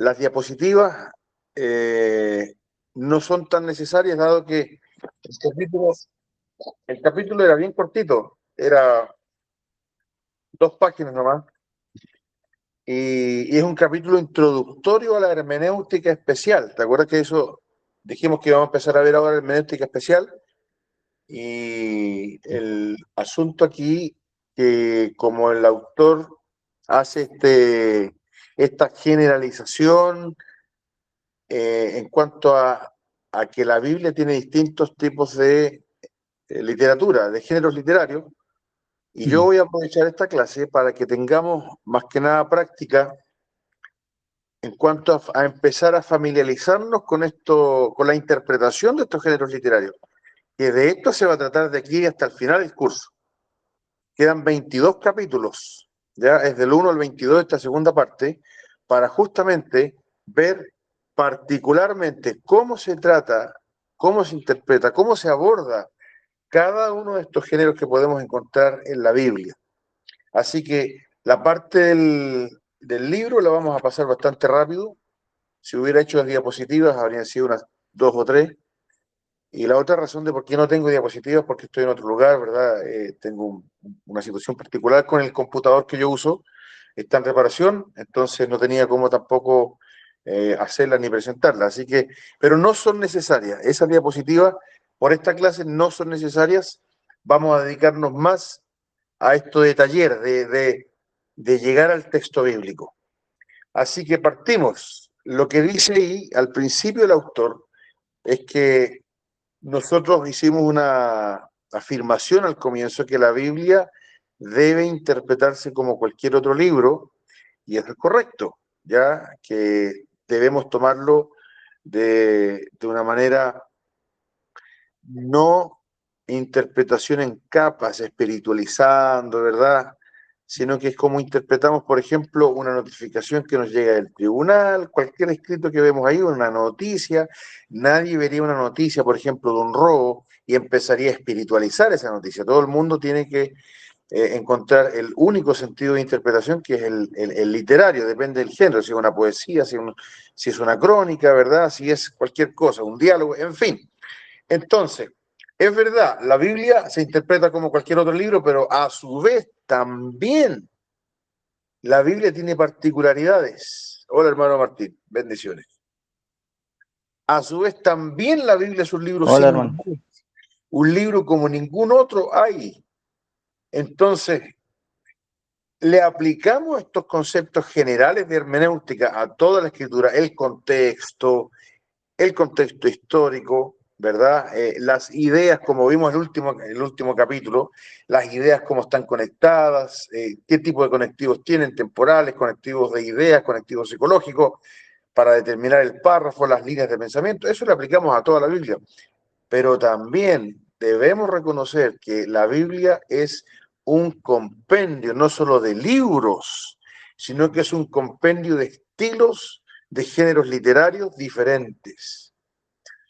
Las diapositivas no son tan necesarias, dado que el capítulo, el capítulo era bien cortito, era 2 páginas nomás, y es un capítulo introductorio a la hermenéutica especial. ¿Te acuerdas que eso dijimos que íbamos a empezar a ver ahora la hermenéutica especial? Y el asunto aquí, que como el autor hace esta generalización en cuanto a que la Biblia tiene distintos tipos de literatura, de géneros literarios, y yo voy a aprovechar esta clase para que tengamos más que nada práctica en cuanto a empezar a familiarizarnos con esto, con la interpretación de estos géneros literarios, que de esto se va a tratar de aquí hasta el final del curso. Quedan 22 capítulos, ya es del 1 al 22 esta segunda parte, para justamente ver particularmente cómo se trata, cómo se interpreta, cómo se aborda cada uno de estos géneros que podemos encontrar en la Biblia. Así que la parte del libro la vamos a pasar bastante rápido. Si hubiera hecho las diapositivas, habrían sido unas 2 o 3. Y la otra razón de por qué no tengo diapositivas, porque estoy en otro lugar, ¿verdad? Tengo una situación particular con el computador que yo uso, está en reparación, entonces no tenía cómo tampoco hacerlas ni presentarlas. Así que, pero no son necesarias. Esas diapositivas por esta clase no son necesarias. Vamos a dedicarnos más a esto de taller, de llegar al texto bíblico. Así que partimos. Lo que dice ahí al principio el autor es que nosotros hicimos una afirmación al comienzo que la Biblia debe interpretarse como cualquier otro libro, y eso es correcto, ya que debemos tomarlo de una manera, no interpretación en capas, espiritualizando, ¿verdad? Sino que es como interpretamos, por ejemplo, una notificación que nos llega del tribunal, cualquier escrito que vemos ahí, una noticia. Nadie vería una noticia, por ejemplo, de un robo y empezaría a espiritualizar esa noticia. Todo el mundo tiene que encontrar el único sentido de interpretación, que es el literario, depende del género, si es una poesía, si es una crónica, ¿verdad? Si es cualquier cosa, un diálogo, en fin. Entonces, es verdad, la Biblia se interpreta como cualquier otro libro, pero a su vez también la Biblia tiene particularidades. Hola, hermano Martín, bendiciones. A su vez también la Biblia es un libro Hola, hermano. singular, un libro como ningún otro hay. Entonces, le aplicamos estos conceptos generales de hermenéutica a toda la escritura, el contexto histórico, ¿verdad? Las ideas, como vimos en el último capítulo, las ideas cómo están conectadas, qué tipo de conectivos tienen, temporales, conectivos de ideas, conectivos psicológicos, para determinar el párrafo, las líneas de pensamiento. Eso lo aplicamos a toda la Biblia. Pero también debemos reconocer que la Biblia es un compendio no solo de libros, sino que es un compendio de estilos, de géneros literarios diferentes.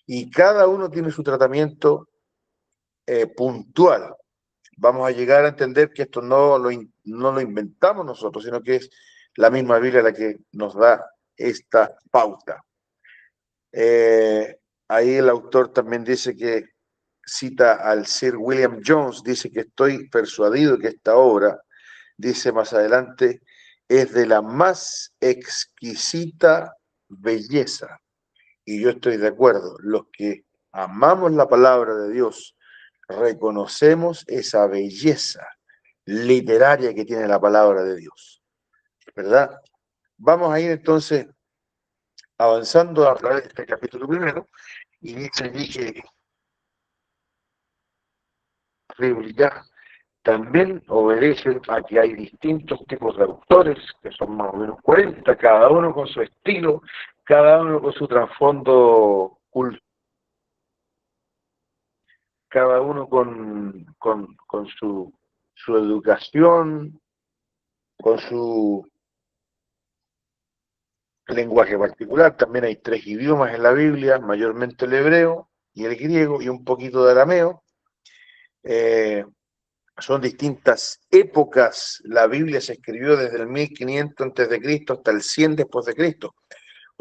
Y cada uno tiene su tratamiento puntual. Vamos a llegar a entender que esto no lo inventamos nosotros, sino que es la misma Biblia la que nos da esta pauta. Ahí el autor también dice que cita al Sir William Jones, dice que estoy persuadido que esta obra, dice más adelante, es de la más exquisita belleza. Y yo estoy de acuerdo, los que amamos la palabra de Dios, reconocemos esa belleza literaria que tiene la palabra de Dios, ¿verdad? Vamos a ir entonces avanzando a través de este capítulo primero, y dice allí que Biblia también obedece a que hay distintos tipos de autores, que son más o menos 40, cada uno con su estilo, cada uno con su trasfondo cultural, cada uno con su educación, con su lenguaje particular. También hay 3 idiomas en la Biblia, mayormente el hebreo y el griego y un poquito de arameo. Son distintas épocas. La Biblia se escribió desde el 1500 a.C. hasta el 100 después de Cristo.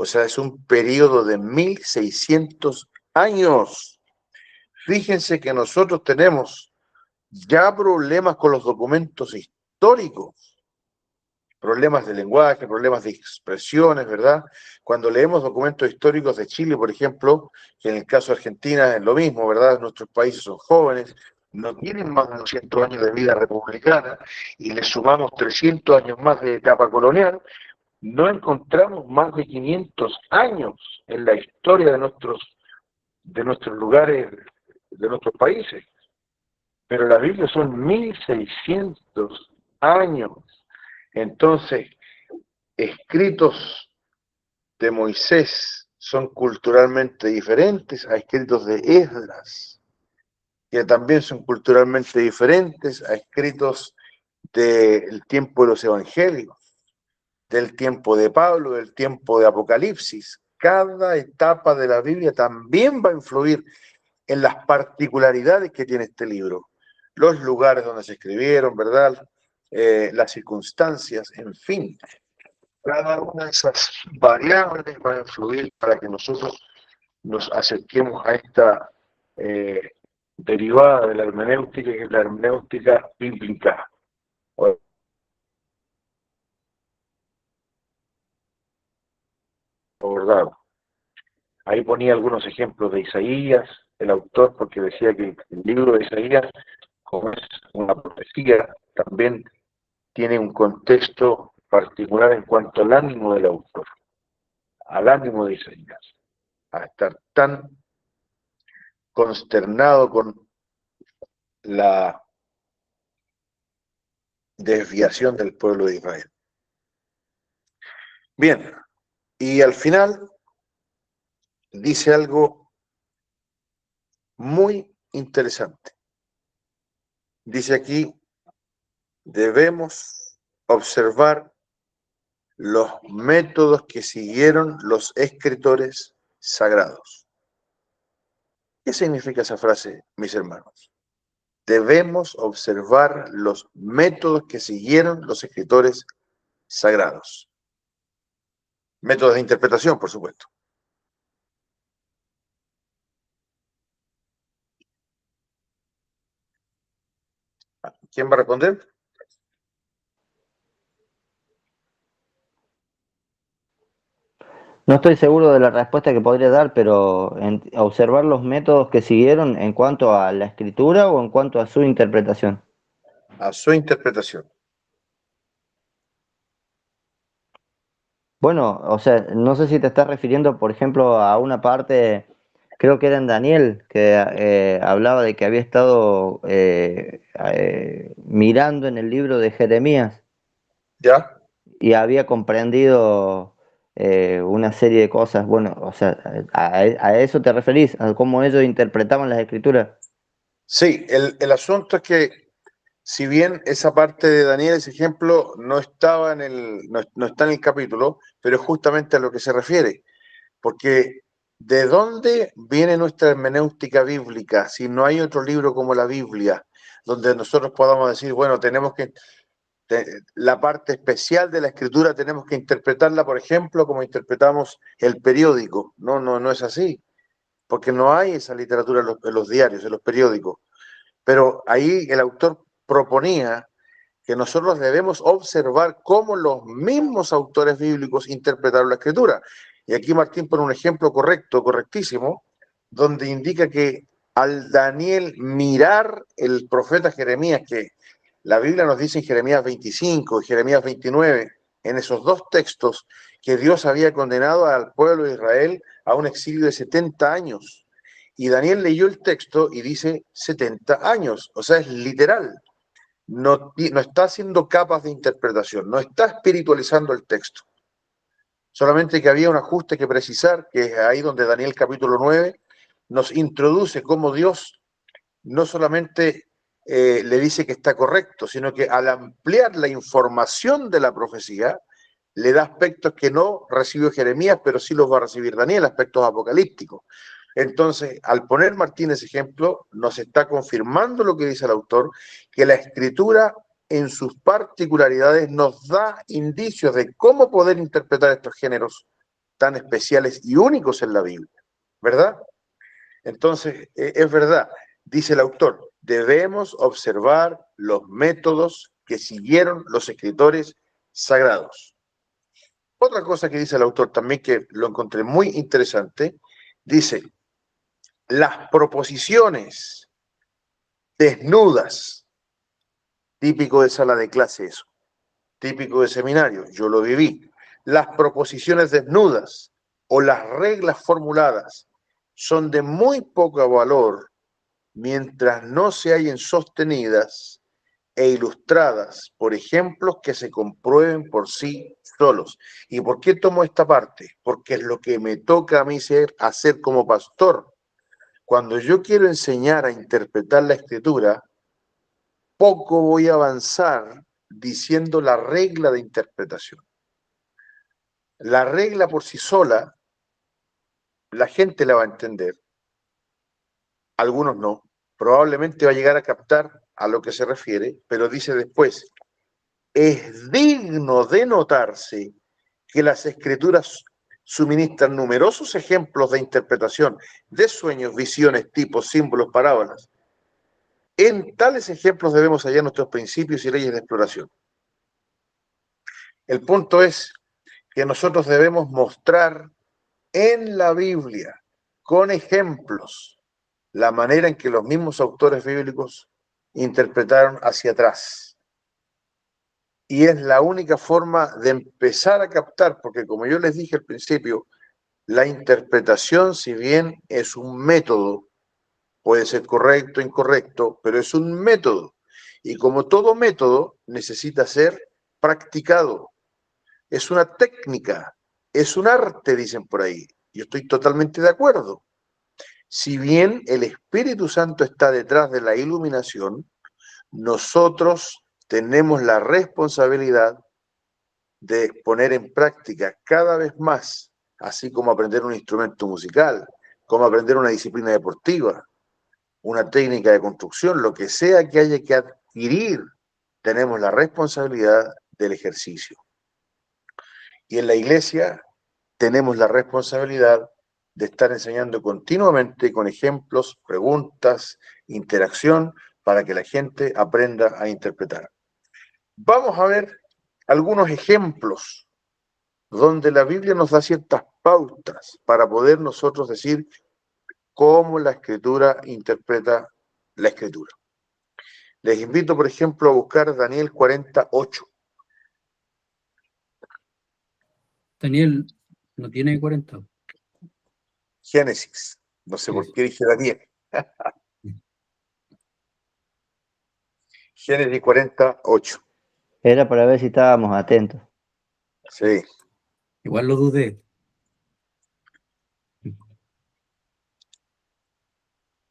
O sea, es un periodo de 1600 años. Fíjense que nosotros tenemos ya problemas con los documentos históricos, problemas de lenguaje, problemas de expresiones, ¿verdad? Cuando leemos documentos históricos de Chile, por ejemplo, que en el caso de Argentina es lo mismo, ¿verdad? Nuestros países son jóvenes, no tienen más de 200 años de vida republicana y le sumamos 300 años más de etapa colonial, no encontramos más de 500 años en la historia de nuestros lugares, de nuestros países. Pero la Biblia son 1600 años. Entonces, escritos de Moisés son culturalmente diferentes a escritos de Esdras, que también son culturalmente diferentes a escritos del tiempo de los evangelios, del tiempo de Pablo, del tiempo de Apocalipsis. Cada etapa de la Biblia también va a influir en las particularidades que tiene este libro, los lugares donde se escribieron, ¿verdad? Las circunstancias, en fin. Cada una de esas variables va a influir para que nosotros nos acerquemos a esta derivada de la hermenéutica, que es la hermenéutica bíblica. Abordado. Ahí ponía algunos ejemplos de Isaías, el autor, porque decía que el libro de Isaías, como es una profecía, también tiene un contexto particular en cuanto al ánimo del autor, al ánimo de Isaías, a estar tan consternado con la desviación del pueblo de Israel. Bien, y al final dice algo muy interesante. Dice aquí, debemos observar los métodos que siguieron los escritores sagrados. ¿Qué significa esa frase, mis hermanos? Debemos observar los métodos que siguieron los escritores sagrados. Métodos de interpretación, por supuesto. ¿Quién va a responder? No estoy seguro de la respuesta que podría dar, pero observar los métodos que siguieron en cuanto a la escritura o en cuanto a su interpretación. A su interpretación. Bueno, o sea, no sé si te estás refiriendo, por ejemplo, a una parte, creo que era en Daniel, que hablaba de que había estado mirando en el libro de Jeremías ¿Ya? y había comprendido una serie de cosas. Bueno, o sea, a eso te referís, a cómo ellos interpretaban las escrituras. Sí, el asunto es que si bien esa parte de Daniel, ese ejemplo, no estaba no está en el capítulo, pero es justamente a lo que se refiere. Porque ¿de dónde viene nuestra hermenéutica bíblica si no hay otro libro como la Biblia, donde nosotros podamos decir, bueno, tenemos que, la parte especial de la escritura tenemos que interpretarla, por ejemplo, como interpretamos el periódico? No, no, no es así, porque no hay esa literatura en los diarios, en los periódicos. Pero ahí el autor proponía que nosotros debemos observar cómo los mismos autores bíblicos interpretaron la escritura. Y aquí Martín pone un ejemplo correcto, correctísimo, donde indica que al Daniel mirar el profeta Jeremías, que la Biblia nos dice en Jeremías 25 y Jeremías 29, en esos dos textos, que Dios había condenado al pueblo de Israel a un exilio de 70 años. Y Daniel leyó el texto y dice 70 años, o sea, es literal. No, no está haciendo capas de interpretación, no está espiritualizando el texto. Solamente que había un ajuste que precisar, que es ahí donde Daniel capítulo 9 nos introduce cómo Dios no solamente le dice que está correcto, sino que al ampliar la información de la profecía, le da aspectos que no recibió Jeremías, pero sí los va a recibir Daniel, aspectos apocalípticos. Entonces, al poner Martínez ejemplo, nos está confirmando lo que dice el autor, que la escritura en sus particularidades nos da indicios de cómo poder interpretar estos géneros tan especiales y únicos en la Biblia, ¿verdad? Entonces, es verdad, dice el autor, debemos observar los métodos que siguieron los escritores sagrados. Otra cosa que dice el autor también, que lo encontré muy interesante, dice, las proposiciones desnudas, típico de sala de clase eso, típico de seminario, yo lo viví, las proposiciones desnudas o las reglas formuladas son de muy poco valor mientras no se hallen sostenidas e ilustradas por ejemplos que se comprueben por sí solos. ¿Y por qué tomo esta parte? Porque es lo que me toca a mí hacer como pastor. Cuando yo quiero enseñar a interpretar la escritura, poco voy a avanzar diciendo la regla de interpretación. La regla por sí sola, la gente la va a entender, algunos no. Probablemente va a llegar a captar a lo que se refiere, pero dice después, es digno de notarse que las escrituras suministran numerosos ejemplos de interpretación de sueños, visiones, tipos, símbolos, parábolas. En tales ejemplos debemos hallar nuestros principios y leyes de exploración. El punto es que nosotros debemos mostrar en la Biblia, con ejemplos, la manera en que los mismos autores bíblicos interpretaron hacia atrás. Y es la única forma de empezar a captar, porque como yo les dije al principio, la interpretación, si bien es un método, puede ser correcto o incorrecto, pero es un método. Y como todo método, necesita ser practicado. Es una técnica, es un arte, dicen por ahí. Yo estoy totalmente de acuerdo. Si bien el Espíritu Santo está detrás de la iluminación, nosotros tenemos la responsabilidad de poner en práctica cada vez más, así como aprender un instrumento musical, como aprender una disciplina deportiva, una técnica de construcción, lo que sea que haya que adquirir, tenemos la responsabilidad del ejercicio. Y en la iglesia tenemos la responsabilidad de estar enseñando continuamente con ejemplos, preguntas, interacción, para que la gente aprenda a interpretar. Vamos a ver algunos ejemplos donde la Biblia nos da ciertas pautas para poder nosotros decir cómo la Escritura interpreta la Escritura. Les invito, por ejemplo, a buscar Daniel 48. Daniel no tiene 40. Génesis. No sé por qué dije Daniel. Génesis 48. Era para ver si estábamos atentos. Sí. Igual lo dudé.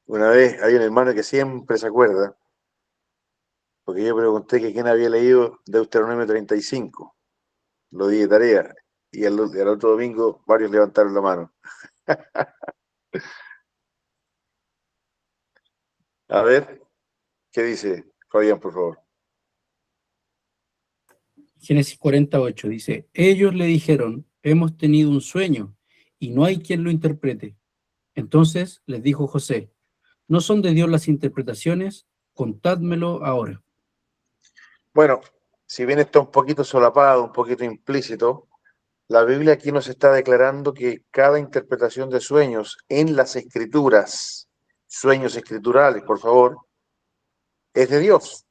Una vez hay un hermano que siempre se acuerda, porque yo pregunté que quién había leído Deuteronomio 35. Lo di de tarea. Y al otro domingo varios levantaron la mano. A ver, ¿qué dice Fabián, por favor? Génesis 48 dice, ellos le dijeron, hemos tenido un sueño y no hay quien lo interprete. Entonces les dijo José, ¿no son de Dios las interpretaciones? Contádmelo ahora. Bueno, si bien está un poquito solapado, un poquito implícito, la Biblia aquí nos está declarando que cada interpretación de sueños en las escrituras, sueños escriturales, por favor, es de Dios.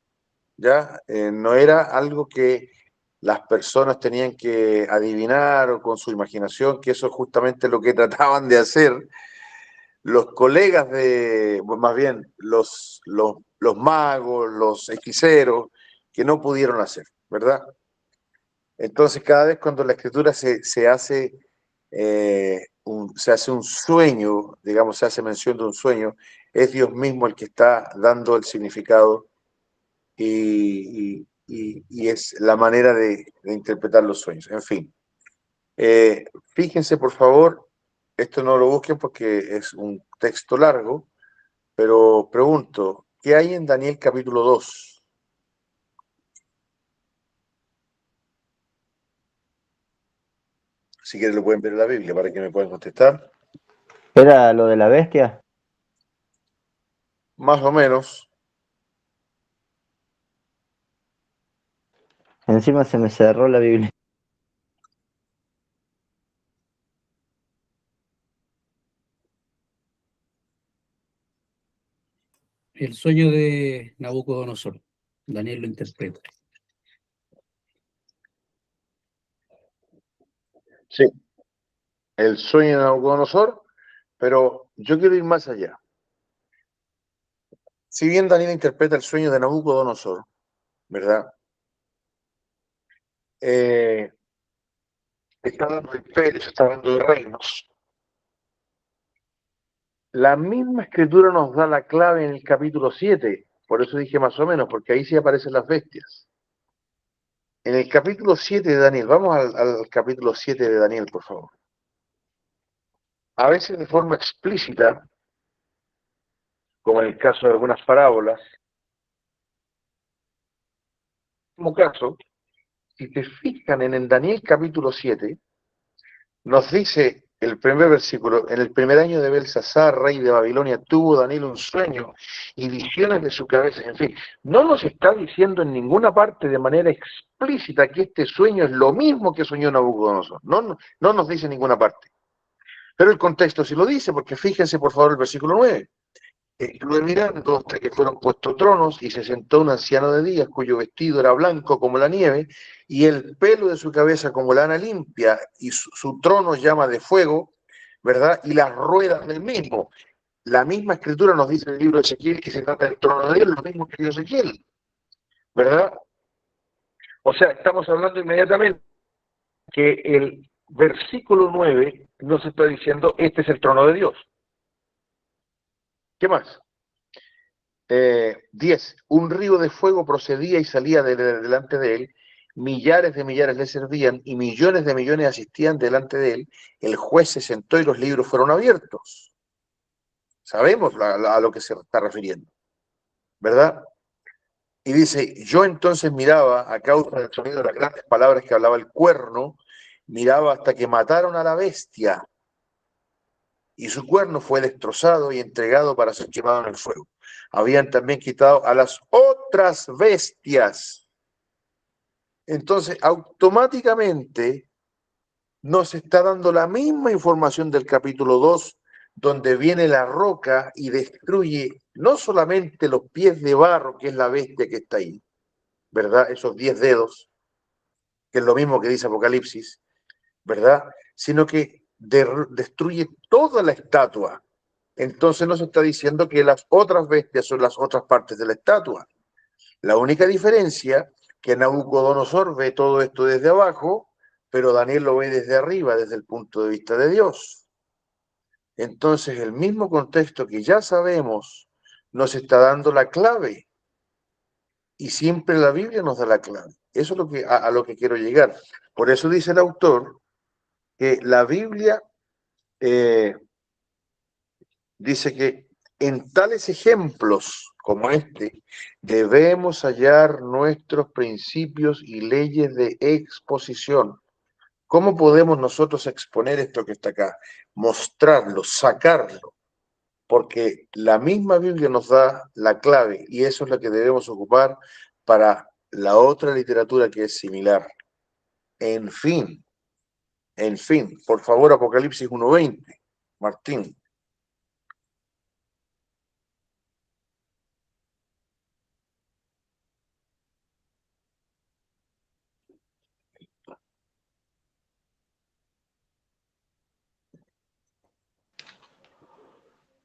¿Ya? No era algo que las personas tenían que adivinar o con su imaginación, que eso es justamente lo que trataban de hacer los colegas de, más bien, los magos, los hechiceros, que no pudieron hacer, ¿verdad? Entonces, cada vez cuando la escritura se hace un sueño, digamos, se hace mención de un sueño, es Dios mismo el que está dando el significado y es la manera de interpretar los sueños. En fin, fíjense por favor, esto no lo busquen porque es un texto largo, pero pregunto, ¿qué hay en Daniel capítulo 2? Si quieren lo pueden ver en la Biblia para que me puedan contestar. ¿Era lo de la bestia? Más o menos. Encima se me cerró la Biblia. El sueño de Nabucodonosor. Daniel lo interpreta. Sí, el sueño de Nabucodonosor, pero yo quiero ir más allá. Si bien Daniel interpreta el sueño de Nabucodonosor, ¿verdad? Está hablando de imperios, está hablando de reinos. La misma escritura nos da la clave en el capítulo 7, por eso dije más o menos, porque ahí sí aparecen las bestias. En el capítulo 7 de Daniel, vamos al capítulo 7 de Daniel, por favor. A veces de forma explícita, como en el caso de algunas parábolas, como caso, si te fijan en el Daniel capítulo 7, nos dice el primer versículo: en el primer año de Belsasar, rey de Babilonia, tuvo Daniel un sueño y visiones de su cabeza. En fin, no nos está diciendo en ninguna parte de manera explícita que este sueño es lo mismo que soñó Nabucodonosor. No nos dice en ninguna parte. Pero el contexto sí lo dice, porque fíjense por favor el versículo 9. Estuve mirando hasta que fueron puestos tronos y se sentó un anciano de días cuyo vestido era blanco como la nieve y el pelo de su cabeza como lana limpia y su trono llama de fuego, ¿verdad? Y las ruedas del mismo. La misma escritura nos dice en el libro de Ezequiel que se trata del trono de Dios, lo mismo que Ezequiel, ¿verdad? O sea, estamos hablando inmediatamente que el versículo 9 nos está diciendo este es el trono de Dios. ¿Qué más? 10. Un río de fuego procedía y salía delante de él, millares de millares le servían y millones de millones asistían delante de él. El juez se sentó y los libros fueron abiertos. Sabemos a lo que se está refiriendo, ¿verdad? Y dice: yo entonces miraba, a causa del sonido de las grandes palabras que hablaba el cuerno, miraba hasta que mataron a la bestia y su cuerno fue destrozado y entregado para ser quemado en el fuego. Habían también quitado a las otras bestias. Entonces, automáticamente nos está dando la misma información del capítulo 2, donde viene la roca y destruye no solamente los pies de barro, que es la bestia que está ahí, ¿verdad? Esos 10 dedos, que es lo mismo que dice Apocalipsis, ¿verdad? Sino que destruye toda la estatua. Entonces nos está diciendo que las otras bestias son las otras partes de la estatua. La única diferencia que Nabucodonosor ve todo esto desde abajo, pero Daniel lo ve desde arriba, desde el punto de vista de Dios. Entonces el mismo contexto que ya sabemos nos está dando la clave. Y siempre la Biblia nos da la clave. Eso es lo que, a lo que quiero llegar. Por eso dice el autor que la Biblia dice que en tales ejemplos como este, debemos hallar nuestros principios y leyes de exposición. ¿Cómo podemos nosotros exponer esto que está acá? Mostrarlo, sacarlo, porque la misma Biblia nos da la clave y eso es lo que debemos ocupar para la otra literatura que es similar. En fin, por favor, Apocalipsis 1:20, Martín.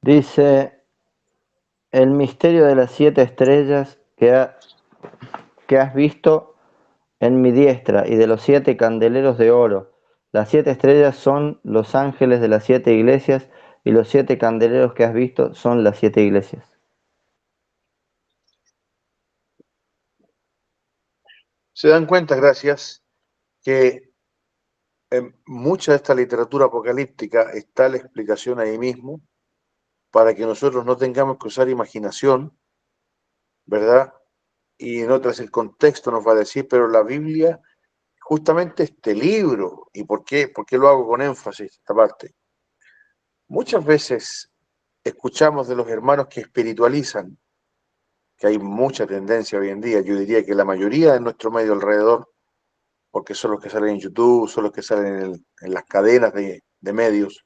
Dice, el misterio de las 7 estrellas que has visto en mi diestra y de los 7 candeleros de oro. Las 7 estrellas son los ángeles de las 7 iglesias y los 7 candeleros que has visto son las 7 iglesias. Se dan cuenta, gracias, que en mucha de esta literatura apocalíptica está la explicación ahí mismo, para que nosotros no tengamos que usar imaginación, ¿verdad? Y en otras el contexto nos va a decir, pero la Biblia justamente este libro, ¿y por qué lo hago con énfasis esta parte? Muchas veces escuchamos de los hermanos que espiritualizan, que hay mucha tendencia hoy en día, yo diría que la mayoría de nuestro medio alrededor, porque son los que salen en YouTube, son los que salen en las cadenas de medios,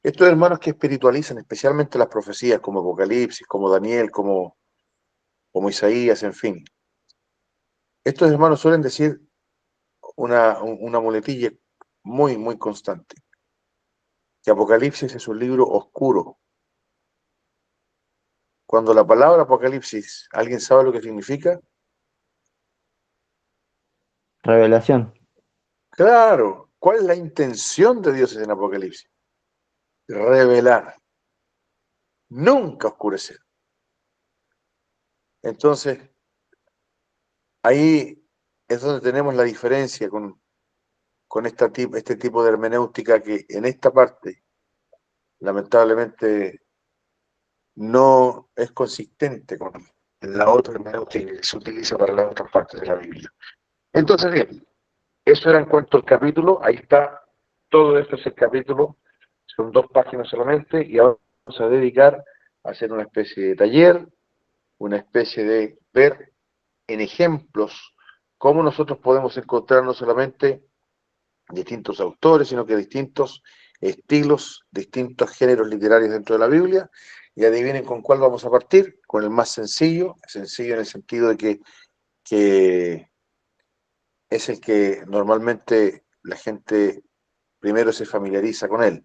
estos hermanos que espiritualizan especialmente las profecías como Apocalipsis, como Daniel, como Isaías, en fin. Estos hermanos suelen decir una muletilla muy, muy constante, que Apocalipsis es un libro oscuro. Cuando la palabra Apocalipsis, ¿alguien sabe lo que significa? Revelación. Claro, ¿cuál es la intención de Dios en Apocalipsis? Revelar, nunca oscurecer. Entonces, ahí es donde tenemos la diferencia con este tipo de hermenéutica que en esta parte, lamentablemente, no es consistente con la otra hermenéutica que se utiliza para las otras partes de la Biblia. Entonces, bien, eso era en cuanto al capítulo, ahí está, todo esto es el capítulo, son 2 páginas solamente, y ahora vamos a dedicar a hacer una especie de taller, una especie de ver en ejemplos cómo nosotros podemos encontrar no solamente distintos autores, sino que distintos estilos, distintos géneros literarios dentro de la Biblia, y adivinen con cuál vamos a partir, con el más sencillo en el sentido de que es el que normalmente la gente primero se familiariza con él,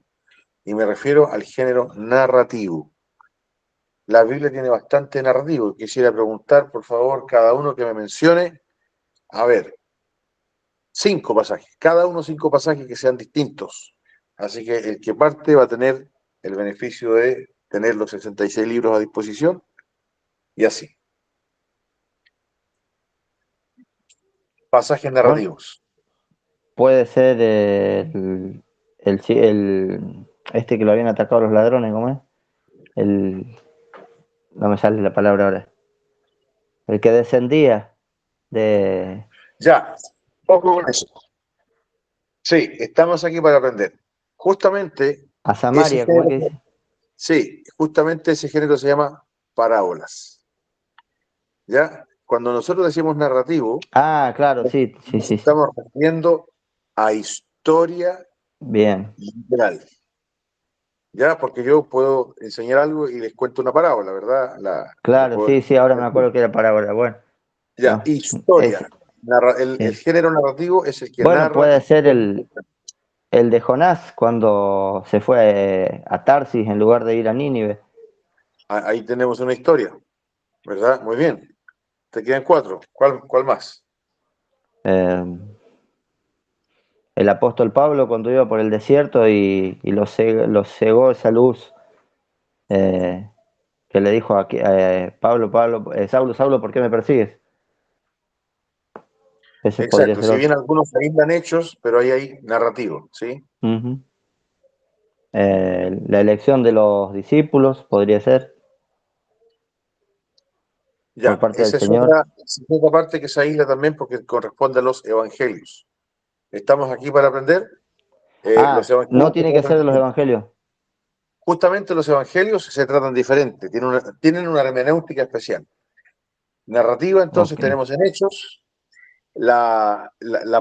y me refiero al género narrativo. La Biblia tiene bastante narrativo. Quisiera preguntar, por favor, cada uno que me mencione, a ver, 5 pasajes, cada uno 5 pasajes que sean distintos. Así que el que parte va a tener el beneficio de tener los 66 libros a disposición, y así. Pasajes Bueno, narrativos. puede ser este que lo habían atacado los ladrones, ¿cómo es? No me sale la palabra ahora. El que descendía de Ya, ojo con eso. Sí, estamos aquí para aprender. Justamente a ese Samaria, ¿cómo es género, que dice? sí, justamente ese género se llama parábolas. ¿Ya? Cuando nosotros decimos narrativo, Ah, claro, sí, sí, nos sí, sí. estamos refiriendo a historia Bien, literal. ¿Ya? Porque yo puedo enseñar algo y les cuento una parábola, ¿verdad? La claro, puedo sí, sí, ahora me decir. acuerdo que era parábola. Bueno, Ya, no, es, historia. El sí. género narrativo es el que Bueno, narra puede ser historias. el de Jonás cuando se fue a Tarsis en lugar de ir a Nínive. Ahí tenemos una historia, ¿verdad? Muy bien. Te quedan 4. ¿Cuál más? Eh, el apóstol Pablo cuando iba por el desierto y los cegó esa luz eh, que le dijo a Pablo, Pablo, Saulo, Saulo, ¿por qué me persigues? Ese podría Exacto. ser Si bien otro. algunos aíslan hechos, pero hay narrativo, ¿sí? Ujú. La elección de los discípulos podría ser por Ya, parte del Señor. esa es otra parte que se aísla también porque corresponde a los evangelios. ¿Estamos aquí para aprender? Los Ah, no evangelios se tiene que ser de tratan los evangelios. justamente los evangelios se tratan diferente, tienen una hermenéutica especial. Narrativa, entonces, Ok. tenemos en Hechos, la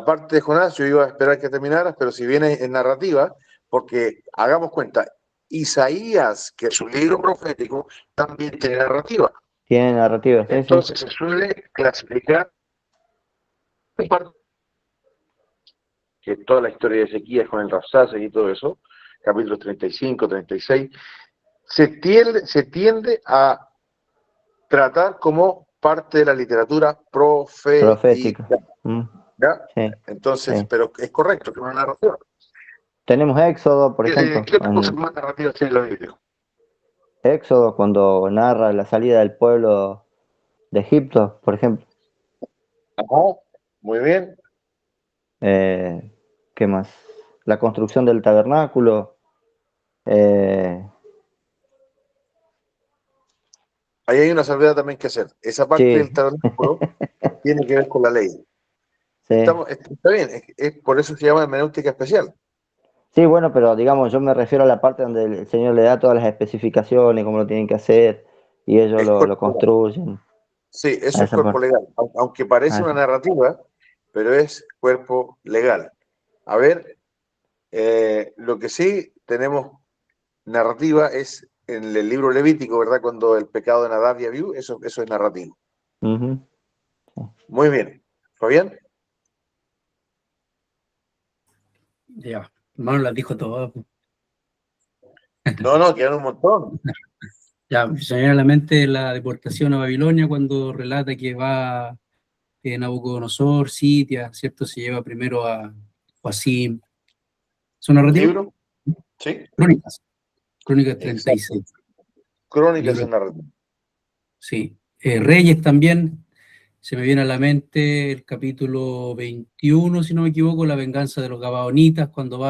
parte de Jonás, yo iba a esperar que terminaras, pero si viene en narrativa, porque hagamos cuenta, Isaías, que es un libro profético, también tiene narrativa. Tiene narrativa, sí, sí. Entonces se suele clasificar que toda la historia de Ezequías con el Rabsaces y todo eso, capítulos 35, 36, se tiende a tratar como parte de la literatura Profética. profética, Mm, ¿ya? sí, Entonces, sí. pero es correcto que es una narración. Tenemos Éxodo, por ejemplo. ¿Qué otras cosas En más narrativas tiene la Biblia? Éxodo, cuando narra la salida del pueblo de Egipto, por ejemplo. Ajá, muy bien. Eh, ¿Qué más? La construcción del tabernáculo. eh, Ahí hay una salvedad también que hacer. Esa parte sí, del tabernáculo tiene que ver con la ley. Sí. Está bien, por eso se llama hermenéutica especial. Sí, bueno, pero digamos, yo me refiero a la parte donde el Señor le da todas las especificaciones, cómo lo tienen que hacer, y ellos Es lo cuerpo legal. construyen, Sí, a eso es esa cuerpo parte. legal, aunque parece A una esa- narrativa, pero es cuerpo legal. A ver, lo que sí tenemos narrativa es en el libro Levítico, ¿verdad? Cuando el pecado de Nadab y Abiú, eso es narrativo. Ujú. Muy bien. ¿Fabián? Ya, hermano las dijo todas. No, quedan un montón. Ya, se me viene a la mente la deportación a Babilonia cuando relata que va Nabucodonosor, Sitia, ¿cierto? Se lleva primero a Joacim. ¿Son narrativas? ¿Libro? Sí. Crónicas. Crónicas Exacto. 36. Crónicas Libro, en narrativa. sí. Reyes también. Se me viene a la mente el capítulo 21, si no me equivoco, la venganza de los Gabaonitas, cuando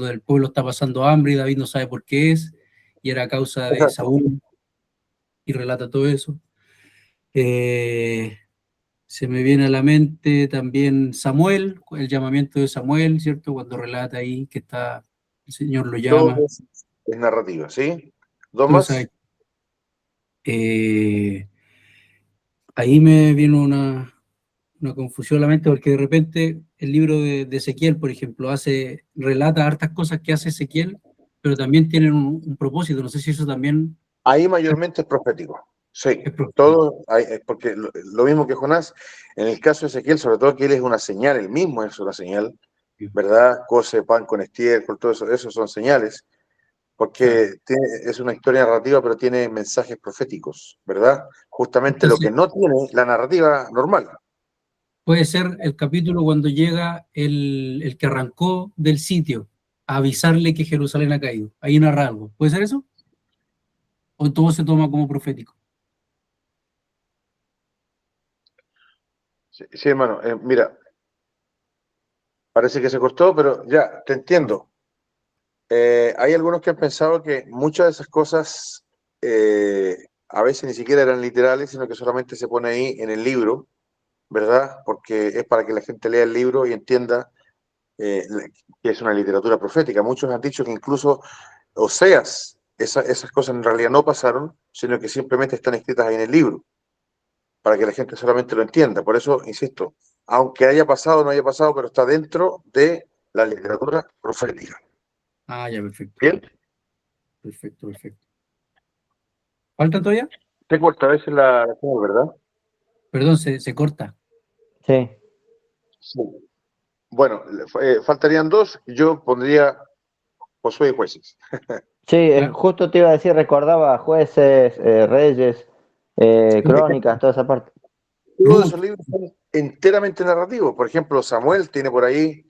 el pueblo está pasando hambre y David no sabe por qué es, y era a causa de Exacto. Saúl, y relata todo eso. Se me viene a la mente también Samuel, el llamamiento de Samuel, ¿cierto? Cuando relata ahí que el Señor lo Todo llama. es narrativa, ¿sí? ¿Dos Tú lo sabes. más? Eh, Ahí me vino una confusión a la mente porque de repente el libro de Ezequiel, por ejemplo, relata hartas cosas que hace Ezequiel, pero también tienen un propósito. No sé si eso también Ahí mayormente es profético. Sí, es profético. todo, porque lo mismo que Jonás, en el caso de Ezequiel, sobre todo que él es una señal, él mismo es una señal, ¿verdad? Cose pan con estiércol, todo eso, esos son señales, Claro. porque es una historia narrativa, pero tiene mensajes proféticos, ¿verdad? Justamente lo que Entonces, no tiene la narrativa normal. puede ser el capítulo cuando llega el que arrancó del sitio a avisarle que Jerusalén ha caído. Ahí narra algo. ¿Puede ser eso? ¿O todo se toma como profético? Sí, sí, hermano, mira, parece que se cortó, pero ya, te Ah, entiendo. Hay algunos que han pensado que muchas de esas cosas a veces ni siquiera eran literales, sino que solamente se pone ahí en el libro, ¿verdad? Porque es para que la gente lea el libro y entienda que es una literatura profética. Muchos han dicho que incluso Oseas, esas cosas en realidad no pasaron, sino que simplemente están escritas ahí en el libro, para que la gente solamente lo entienda. Por eso, insisto, aunque haya pasado o no haya pasado, pero está dentro de la literatura profética. ya, perfecto. ¿Bien? Perfecto, perfecto. ¿Falta todavía? Te corta a veces la señal, ¿verdad? Perdón, se corta. Sí, Sí. Bueno, faltarían dos. Yo pondría Josué y Jueces. sí, Claro. justo te iba a decir, recordaba jueces, reyes, crónicas, toda esa parte. Todos esos Ruth, libros son enteramente narrativos. Por ejemplo, Samuel tiene por ahí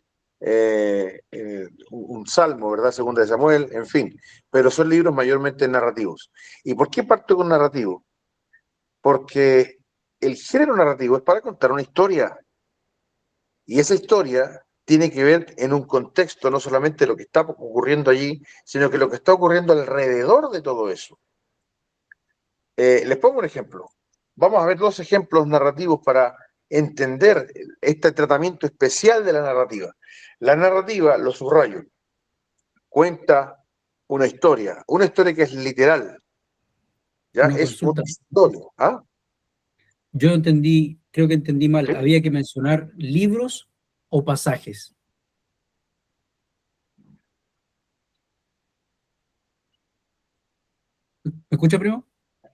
un salmo, ¿verdad? Segunda de Samuel, en fin. Pero son libros mayormente narrativos. ¿Y por qué parto con narrativo? Porque el género narrativo es para contar una historia. Y esa historia tiene que ver en un contexto, no solamente lo que está ocurriendo allí, sino que lo que está ocurriendo alrededor de todo eso. Les pongo un ejemplo. Vamos a ver dos ejemplos narrativos para entender este tratamiento especial de la narrativa. La narrativa, lo subrayo, cuenta una historia que es literal, ¿ya? una Es una consulta. historia. ¿Ah? Yo entendí, creo que entendí mal. ¿Sí? Había que mencionar libros o pasajes. ¿Me escucha, primo?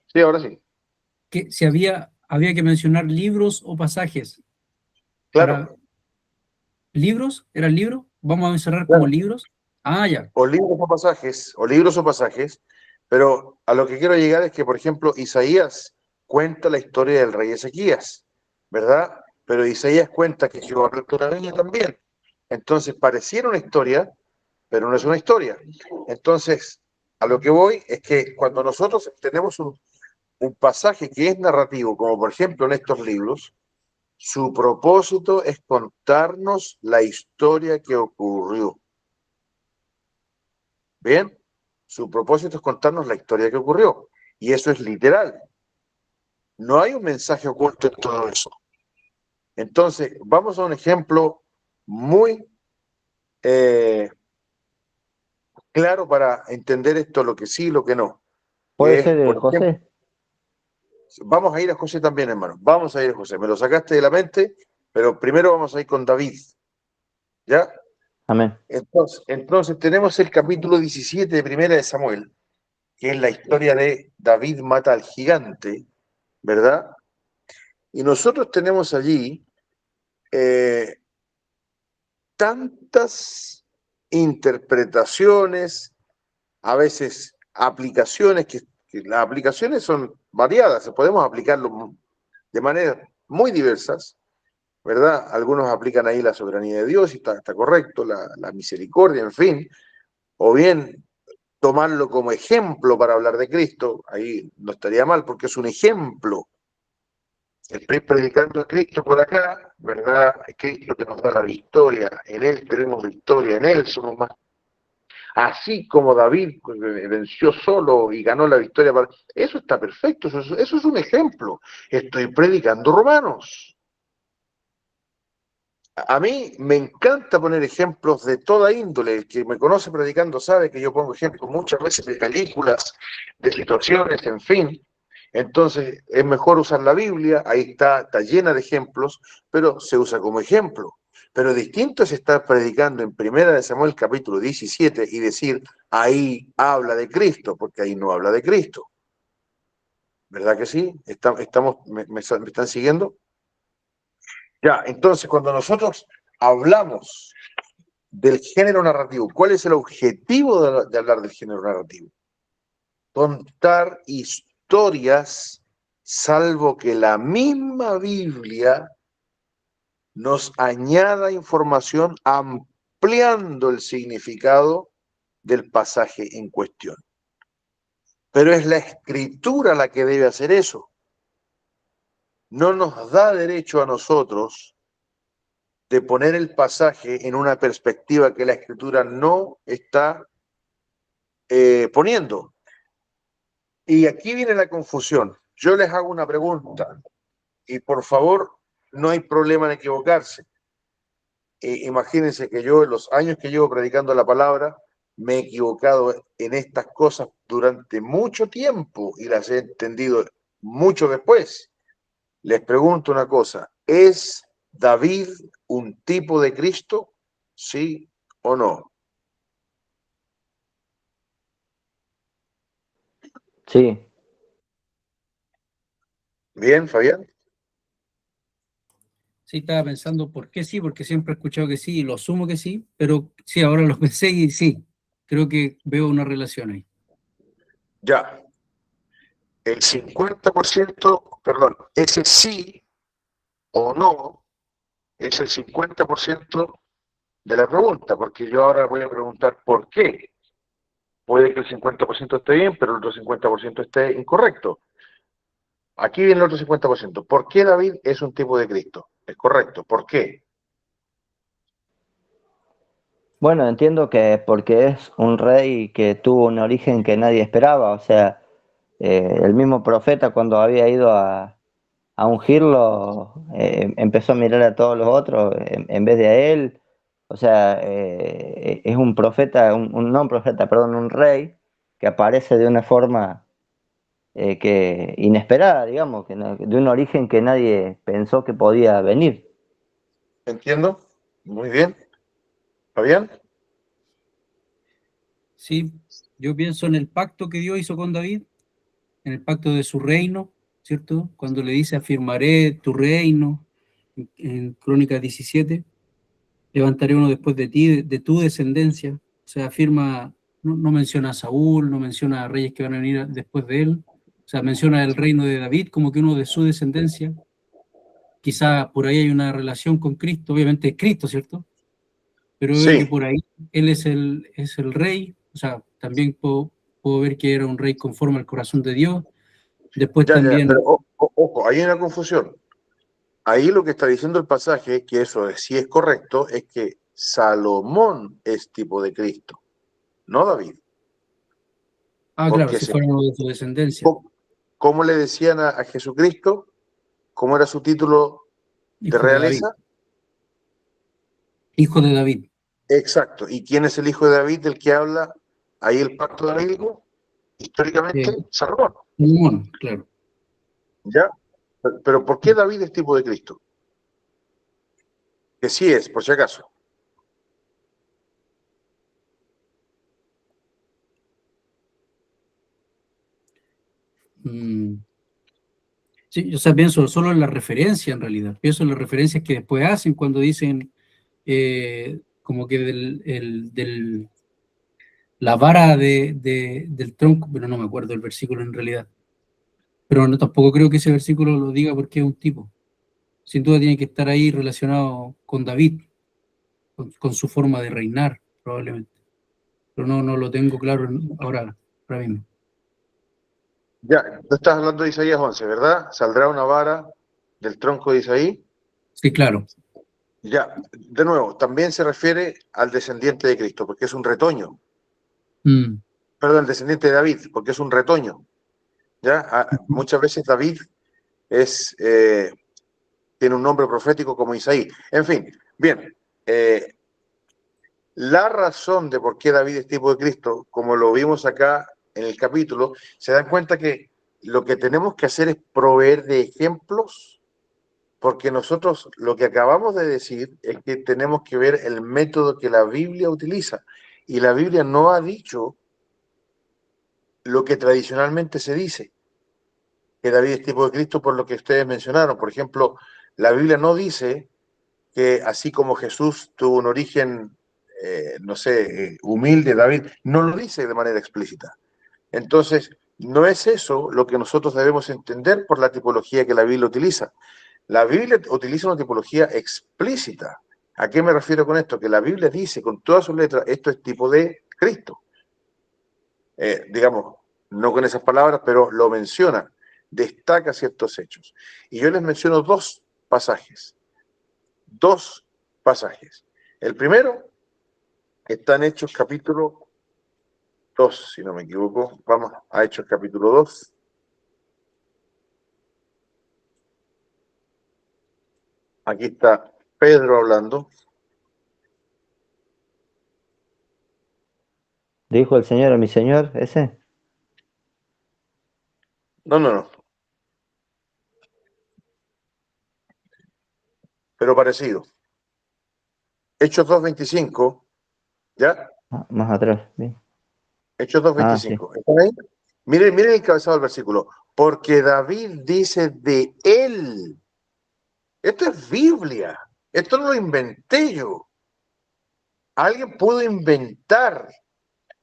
Sí, ahora sí. Que si había que mencionar libros o pasajes. Para Claro, libros, ¿era el libro? Vamos a mencionar como claro. libros. Ya. O libros o pasajes, pero a lo que quiero llegar es que, por ejemplo, Isaías cuenta la historia del rey Ezequías, ¿verdad? Pero Isaías cuenta que Jehová plantó una viña también. Entonces, pareciera una historia, pero no es una historia. Entonces, a lo que voy es que cuando nosotros tenemos un pasaje que es narrativo, como por ejemplo en estos libros, su propósito es contarnos la historia que ocurrió. Bien, su propósito es contarnos la historia que ocurrió. Y eso es literal. No hay un mensaje oculto en todo eso. Entonces, vamos a un ejemplo muy claro para entender esto, lo que sí y lo que no. Puede Que es, ser por ejemplo, José. vamos a ir a José también, hermano. Vamos a ir a José. Me lo sacaste de la mente, pero primero vamos a ir con David. ¿Ya? Amén. Entonces tenemos el capítulo 17 de Primera de Samuel, que es la historia de David mata al gigante, ¿verdad? Y nosotros tenemos allí eh, tantas interpretaciones, a veces aplicaciones, que las aplicaciones son variadas, podemos aplicarlo de maneras muy diversas, ¿verdad? Algunos aplican ahí la soberanía de Dios y está correcto, la misericordia, en fin, o bien tomarlo como ejemplo para hablar de Cristo, ahí no estaría mal porque es un ejemplo. Estoy predicando a Cristo por acá, ¿verdad? Cristo que nos da la victoria, en Él tenemos victoria, en Él somos más. Así como David venció solo y ganó la victoria, eso está perfecto, eso es un ejemplo. Estoy predicando Romanos. A mí me encanta poner ejemplos de toda índole. El que me conoce predicando sabe que yo pongo ejemplos muchas veces de películas, de situaciones, en fin. Entonces es mejor usar la Biblia, ahí está llena de ejemplos, pero se usa como ejemplo. Pero distinto es estar predicando en Primera de Samuel capítulo 17 y decir, ahí habla de Cristo, porque ahí no habla de Cristo. ¿Verdad que sí? ¿Me están siguiendo? Ya, entonces cuando nosotros hablamos del género narrativo, ¿cuál es el objetivo de hablar del género narrativo? Contar historias, salvo que la misma Biblia nos añada información ampliando el significado del pasaje en cuestión. Pero es la escritura la que debe hacer eso. No nos da derecho a nosotros de poner el pasaje en una perspectiva que la escritura no está poniendo. Y aquí viene la confusión. Yo les hago una pregunta y por favor, no hay problema en equivocarse. Imagínense que yo en los años que llevo predicando la palabra me he equivocado en estas cosas durante mucho tiempo y las he entendido mucho después. Les pregunto una cosa, ¿es David un tipo de Cristo? ¿Sí o no? Sí. Bien, Fabián. Sí, estaba pensando por qué sí, porque siempre he escuchado que sí y lo asumo que sí, pero sí, ahora lo pensé y sí, creo que veo una relación ahí. Ya, el 50%, perdón, ese sí o no es el 50% de la pregunta, porque yo ahora voy a preguntar por qué. Puede que el 50% esté bien, pero el otro 50% esté incorrecto. Aquí viene el otro 50%. ¿Por qué David es un tipo de Cristo? Es correcto. ¿Por qué? Bueno, entiendo que porque es un rey que tuvo un origen que nadie esperaba, o sea, el mismo profeta cuando había ido a ungirlo, empezó a mirar a todos los otros en vez de a él, o sea, es un profeta, no un profeta, perdón, un rey que aparece de una forma que inesperada, digamos, de un origen que nadie pensó que podía venir. ¿Entiendo? Muy bien. ¿Fabián? Sí, yo pienso en el pacto que Dios hizo con David, en el pacto de su reino, ¿cierto? Cuando le dice, afirmaré tu reino, en Crónicas 17, levantaré uno después de ti, de tu descendencia. O sea, afirma, no menciona a Saúl, no menciona a reyes que van a venir después de él. O sea, menciona el reino de David como que uno de su descendencia. Quizá por ahí hay una relación con Cristo, obviamente es Cristo, ¿cierto? Pero veo que Sí. por ahí él es el rey, o sea, también puedo ver que era un rey conforme al corazón de Dios. Después Ya, pero también, ojo, ahí hay una confusión. Ahí lo que está diciendo el pasaje, que eso sí es correcto, es que Salomón es tipo de Cristo, no David. claro, Porque si fuera uno de su descendencia. ¿cómo le decían a Jesucristo? ¿Cómo era su título de realeza. Hijo de David. Exacto. ¿Y quién es el hijo de David del que habla ahí el pacto davídico? Históricamente, Salomón. Salomón, claro. ¿Ya? Pero ¿por qué David es tipo de Cristo? Que sí es, por si acaso. Sí, o sea, pienso solo en la referencia en realidad. Pienso en las referencias que después hacen cuando dicen como que la vara del tronco, pero no me acuerdo el versículo en realidad. Pero no, tampoco creo que ese versículo lo diga porque es un tipo. Sin duda tiene que estar ahí relacionado con David, con su forma de reinar, probablemente. Pero no lo tengo claro ahora mismo. Ya, tú estás hablando de Isaías 11, ¿verdad? ¿Saldrá una vara del tronco de Isaí? Sí, claro. Ya, de nuevo, también se refiere al descendiente de Cristo, porque es un retoño. Perdón, el descendiente de David, porque es un retoño. ¿Ya? Muchas veces David tiene un nombre profético como Isaí. En fin, bien. La razón de por qué David es tipo de Cristo, como lo vimos acá en el capítulo, se dan cuenta que lo que tenemos que hacer es proveer de ejemplos, porque nosotros lo que acabamos de decir es que tenemos que ver el método que la Biblia utiliza. Y la Biblia no ha dicho lo que tradicionalmente se dice, que David es tipo de Cristo por lo que ustedes mencionaron. Por ejemplo, la Biblia no dice que así como Jesús tuvo un origen, no sé, humilde, David, no lo dice de manera explícita. Entonces, no es eso lo que nosotros debemos entender por la tipología que la Biblia utiliza. La Biblia utiliza una tipología explícita. ¿A qué me refiero con esto? Que la Biblia dice con todas sus letras, esto es tipo de Cristo. Digamos, no con esas palabras, pero lo menciona, destaca ciertos hechos. Y yo les menciono dos pasajes. El primero está en Hechos capítulo 2, si no me equivoco. Vamos a Hechos capítulo 2. Aquí está Pedro hablando. Dijo el Señor a mi Señor, ese. No. Pero parecido. Hechos 2:25, ¿ya? Más atrás, bien. Hechos Sí. 2:25. ¿Están ahí? Miren el encabezado del versículo. Porque David dice de él. Esto es Biblia. Esto no lo inventé yo. Alguien pudo inventar.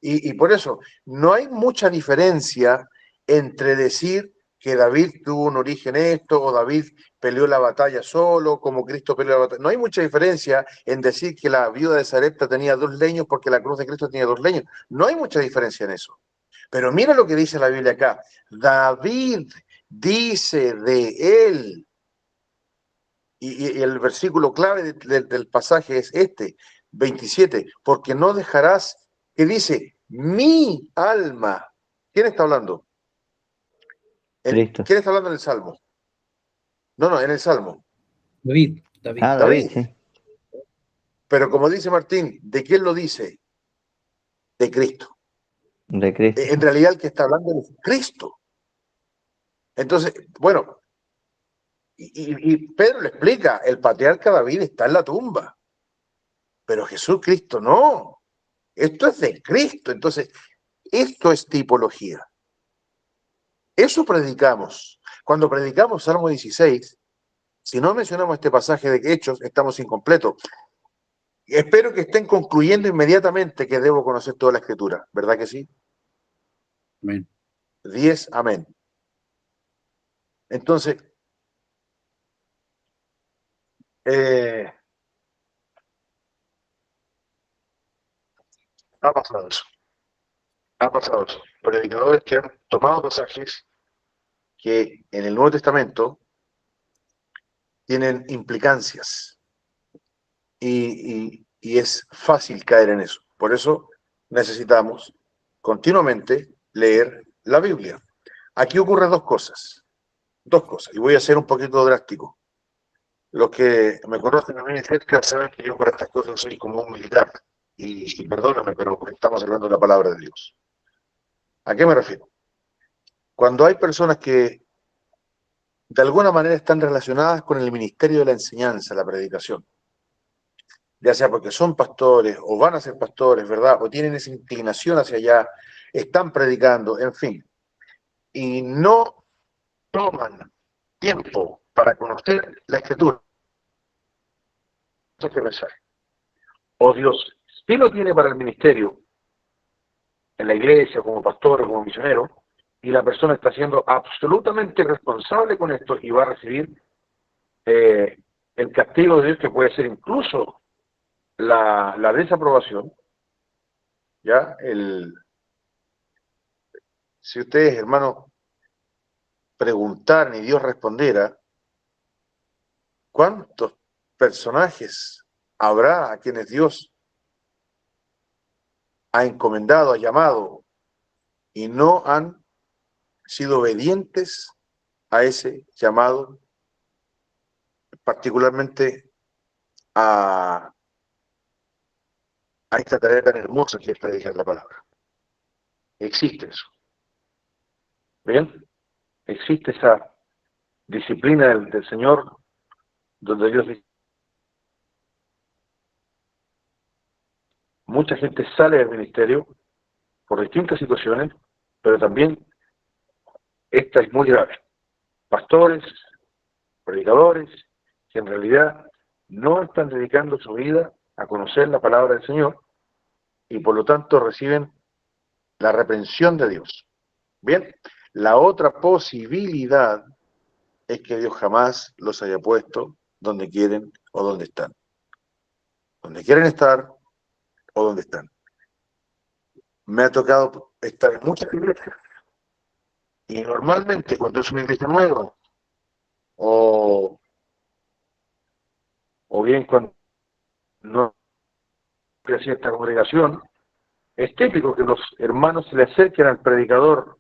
Y por eso, no hay mucha diferencia entre decir que David tuvo un origen esto, o David peleó la batalla solo, como Cristo peleó la batalla. No hay mucha diferencia en decir que la viuda de Sarepta tenía 2 leños porque la cruz de Cristo tenía 2 leños. No hay mucha diferencia en eso. Pero mira lo que dice la Biblia acá. David dice de él, y el versículo clave del pasaje es este, 27, porque no dejarás, que dice, mi alma. ¿Quién está hablando? Cristo. ¿Quién está hablando en el Salmo? No, en el Salmo. David. David, sí. Pero como dice Martín, ¿de quién lo dice? De Cristo. De Cristo. En realidad el que está hablando es Cristo. Entonces, bueno, y Pedro le explica, el patriarca David está en la tumba, pero Jesucristo no. Esto es de Cristo. Entonces, esto es tipología. Eso predicamos. Cuando predicamos Salmo 16, si no mencionamos este pasaje de Hechos, estamos incompletos. Espero que estén concluyendo inmediatamente que debo conocer toda la Escritura. ¿Verdad que sí? Amén. 10, amén. Entonces, ha pasado eso. Ha pasado eso. Predicadores que han tomado pasajes que en el Nuevo Testamento tienen implicancias y es fácil caer en eso. Por eso necesitamos continuamente leer la Biblia. Aquí ocurren dos cosas, y voy a ser un poquito drástico. Los que me conocen a mí de cerca saben que yo para estas cosas soy como un militar. Y perdóname, pero estamos hablando de la palabra de Dios. ¿A qué me refiero? Cuando hay personas que de alguna manera están relacionadas con el ministerio de la enseñanza, la predicación, ya sea porque son pastores o van a ser pastores, ¿verdad? O tienen esa inclinación hacia allá, están predicando, en fin, y no toman tiempo para conocer la escritura, hay que pensar. O Dios sí lo tiene para el ministerio, en la iglesia, como pastor o como misionero, y la persona está siendo absolutamente responsable con esto y va a recibir eh, el castigo de Dios, que puede ser incluso la desaprobación, ¿ya? Si ustedes, hermanos, preguntaran y Dios respondiera, ¿cuántos personajes habrá a quienes Dios ha encomendado, ha llamado y no han sido obedientes a ese llamado, particularmente a esta tarea tan hermosa que es predicar la palabra? Existe eso. ¿Bien? Existe esa disciplina del Señor, donde Dios dice, mucha gente sale del ministerio por distintas situaciones, pero también esta es muy grave. Pastores, predicadores, que en realidad no están dedicando su vida a conocer la palabra del Señor y por lo tanto reciben la reprensión de Dios. Bien, la otra posibilidad es que Dios jamás los haya puesto donde quieren o donde están. Donde quieren estar o donde están. Me ha tocado estar en muchas iglesias y normalmente cuando es una iglesia nueva o, o bien cuando no hay cierta congregación, es típico que los hermanos se le acerquen al predicador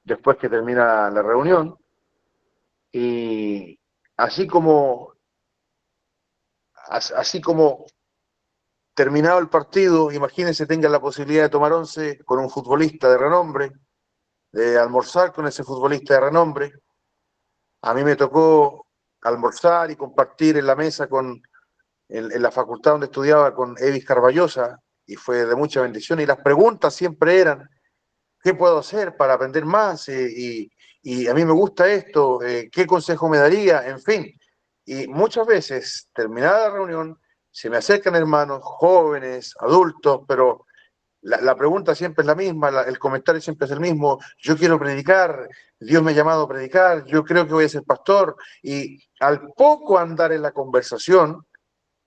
después que termina la reunión y así como así como terminado el partido, imagínense, tengan la posibilidad de tomar once con un futbolista de renombre, de almorzar con ese futbolista de renombre. A mí me tocó almorzar y compartir en la mesa en la facultad donde estudiaba con Evis Carballosa y fue de mucha bendición y las preguntas siempre eran, ¿qué puedo hacer para aprender más? Y a mí me gusta esto, ¿qué consejo me daría? En fin, y muchas veces, terminada la reunión, se me acercan hermanos, jóvenes, adultos, pero la pregunta siempre es la misma, el comentario siempre es el mismo, yo quiero predicar, Dios me ha llamado a predicar, yo creo que voy a ser pastor, y al poco andar en la conversación,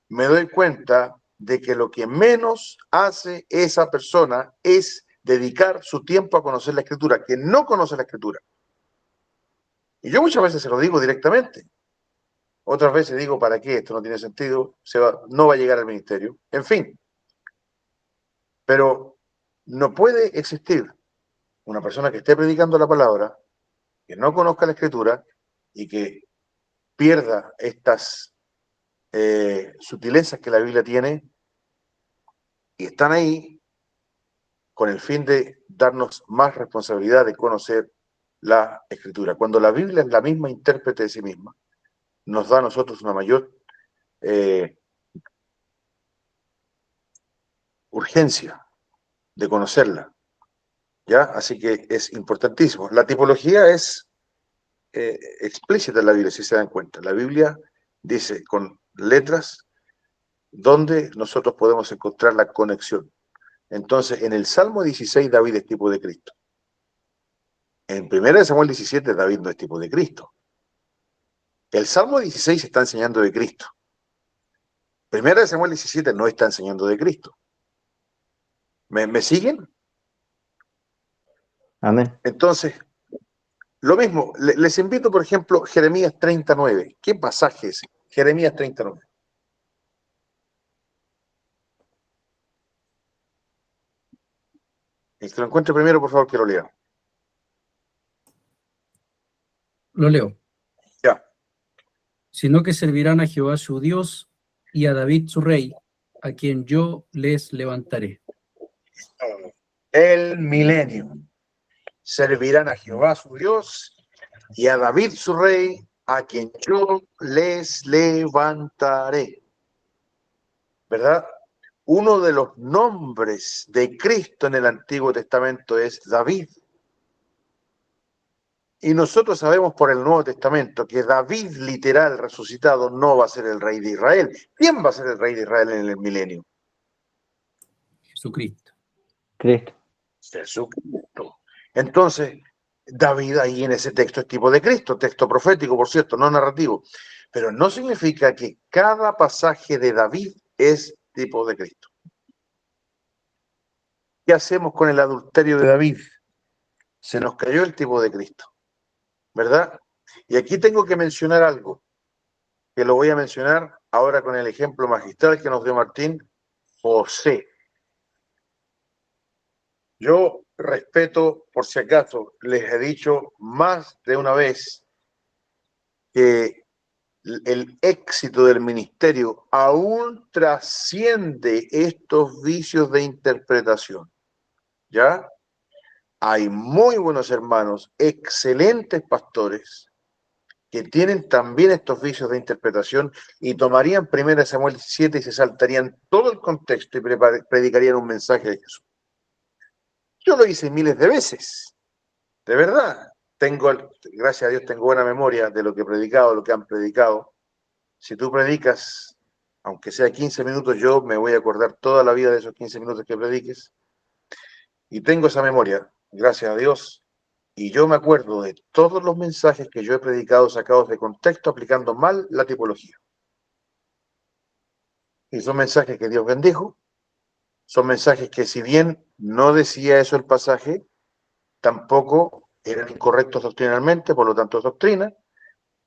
me doy cuenta de que lo que menos hace esa persona es dedicar su tiempo a conocer la escritura, que no conoce la escritura. Y yo muchas veces se lo digo directamente. Otras veces digo, ¿para qué? Esto no tiene sentido, no va a llegar al ministerio. En fin, pero no puede existir una persona que esté predicando la palabra, que no conozca la escritura y que pierda estas sutilezas que la Biblia tiene y están ahí con el fin de darnos más responsabilidad de conocer la escritura. Cuando la Biblia es la misma intérprete de sí misma, nos da a nosotros una mayor eh, urgencia de conocerla, ¿ya? Así que es importantísimo. La tipología es explícita en la Biblia, si se dan cuenta. La Biblia dice con letras donde nosotros podemos encontrar la conexión. Entonces, en el Salmo 16, David es tipo de Cristo. En 1 Samuel 17, David no es tipo de Cristo. El Salmo 16 está enseñando de Cristo. 1 Samuel 17 no está enseñando de Cristo. ¿Me siguen? Amén. Entonces, lo mismo, les invito, por ejemplo, Jeremías 39. ¿Qué pasaje es? Jeremías 39. El que lo encuentre primero, por favor, que lo lea. Lo leo. Ya. sino que servirán a Jehová su Dios y a David su rey, a quien yo les levantaré. El milenio. Servirán a Jehová su Dios y a David su rey, a quien yo les levantaré. ¿Verdad? Uno de los nombres de Cristo en el Antiguo Testamento es David. Y nosotros sabemos por el Nuevo Testamento que David literal resucitado no va a ser el rey de Israel. ¿Quién va a ser el rey de Israel en el milenio? Jesucristo. Cristo. Jesucristo. Entonces, David ahí en ese texto es tipo de Cristo, texto profético, por cierto, no narrativo. Pero no significa que cada pasaje de David es tipo de Cristo. ¿Qué hacemos con el adulterio de David? Se nos cayó el tipo de Cristo, ¿verdad? Y aquí tengo que mencionar algo, que lo voy a mencionar ahora con el ejemplo magistral que nos dio Martín, José. Yo respeto, por si acaso, les he dicho más de una vez que el éxito del ministerio aún trasciende estos vicios de interpretación, ¿ya? Hay muy buenos hermanos, excelentes pastores, que tienen también estos vicios de interpretación y tomarían 1 Samuel 17 y se saltarían todo el contexto y predicarían un mensaje de Jesús. Yo lo hice miles de veces, de verdad. Gracias a Dios, tengo buena memoria de lo que he predicado, lo que han predicado. Si tú predicas, aunque sea 15 minutos, yo me voy a acordar toda la vida de esos 15 minutos que prediques. Y tengo esa memoria, gracias a Dios. Y yo me acuerdo de todos los mensajes que yo he predicado sacados de contexto, aplicando mal la tipología. Y son mensajes que Dios bendijo. Son mensajes que, si bien no decía eso el pasaje, tampoco eran incorrectos doctrinalmente, por lo tanto es doctrina.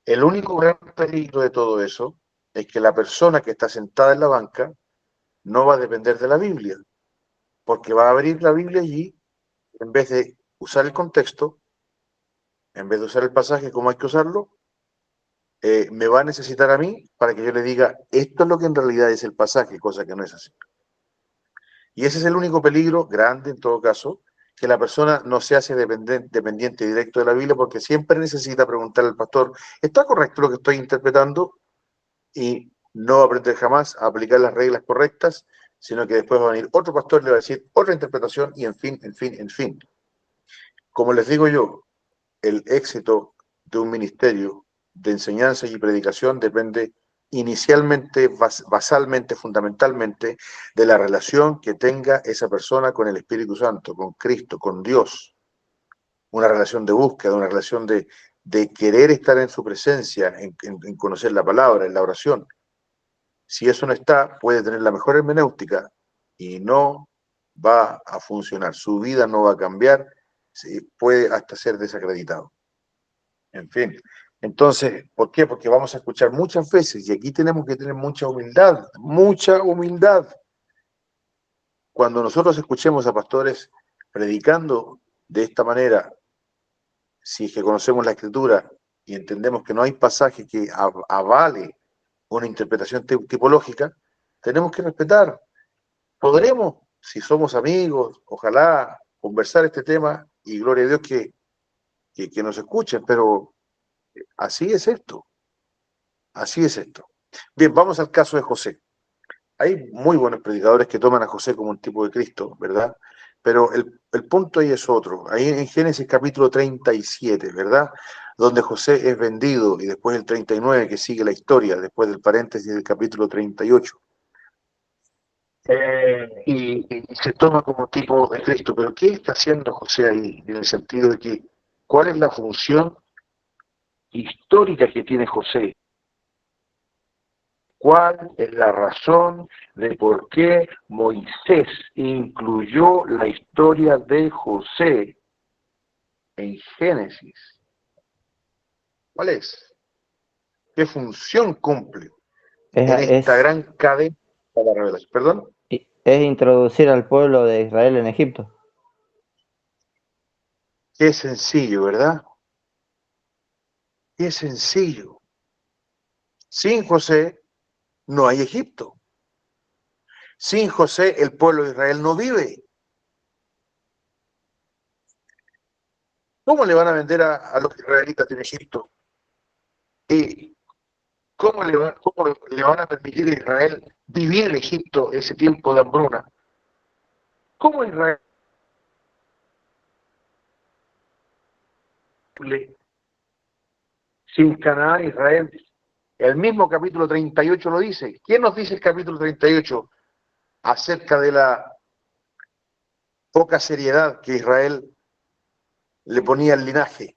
El único gran peligro de todo eso es que la persona que está sentada en la banca no va a depender de la Biblia, porque va a abrir la Biblia allí, en vez de usar el contexto, en vez de usar el pasaje como hay que usarlo, me va a necesitar a mí para que yo le diga, esto es lo que en realidad es el pasaje, cosa que no es así. Y ese es el único peligro, grande en todo caso, que la persona no se hace dependiente directo de la Biblia, porque siempre necesita preguntarle al pastor, ¿está correcto lo que estoy interpretando? Y no va a aprender jamás a aplicar las reglas correctas, sino que después va a venir otro pastor y le va a decir otra interpretación y en fin, en fin, en fin. Como les digo yo, el éxito de un ministerio de enseñanza y predicación depende inicialmente, basalmente, fundamentalmente, de la relación que tenga esa persona con el Espíritu Santo, con Cristo, con Dios. Una relación de búsqueda, una relación de querer estar en su presencia, en conocer la palabra, en la oración. Si eso no está, puede tener la mejor hermenéutica y no va a funcionar. Su vida no va a cambiar, puede hasta ser desacreditado. En fin, entonces, ¿por qué? Porque vamos a escuchar muchas veces, y aquí tenemos que tener mucha humildad, mucha humildad. Cuando nosotros escuchemos a pastores predicando de esta manera, si es que conocemos la Escritura y entendemos que no hay pasaje que avale una interpretación tipológica, tenemos que respetar. Podremos, si somos amigos, ojalá conversar este tema y gloria a Dios que nos escuchen, pero así es esto. Así es esto. Bien, vamos al caso de José. Hay muy buenos predicadores que toman a José como un tipo de Cristo, ¿verdad? Pero el punto ahí es otro. Ahí en Génesis capítulo 37, ¿verdad? Donde José es vendido y después el 39 que sigue la historia, después del paréntesis del capítulo 38. Y se toma como tipo de Cristo. Pero ¿qué está haciendo José ahí? En el sentido de que, ¿cuál es la función histórica que tiene José? ¿Cuál es la razón de por qué Moisés incluyó la historia de José en Génesis? ¿Cuál es? ¿Qué función cumple en esta Es, gran cadena de la revelación? ¿Perdón? es introducir al pueblo de Israel en Egipto. Qué sencillo, ¿verdad? Qué sencillo. Sin José no hay Egipto. Sin José el pueblo de Israel no vive. ¿Cómo le van a vender a los israelitas en Egipto? ¿Y cómo le van a permitir a Israel vivir en Egipto ese tiempo de hambruna? ¿Cómo Israel, sin Canaán, Israel? El mismo capítulo 38 lo dice. ¿Quién nos dice el capítulo 38 acerca de la poca seriedad que Israel le ponía al linaje?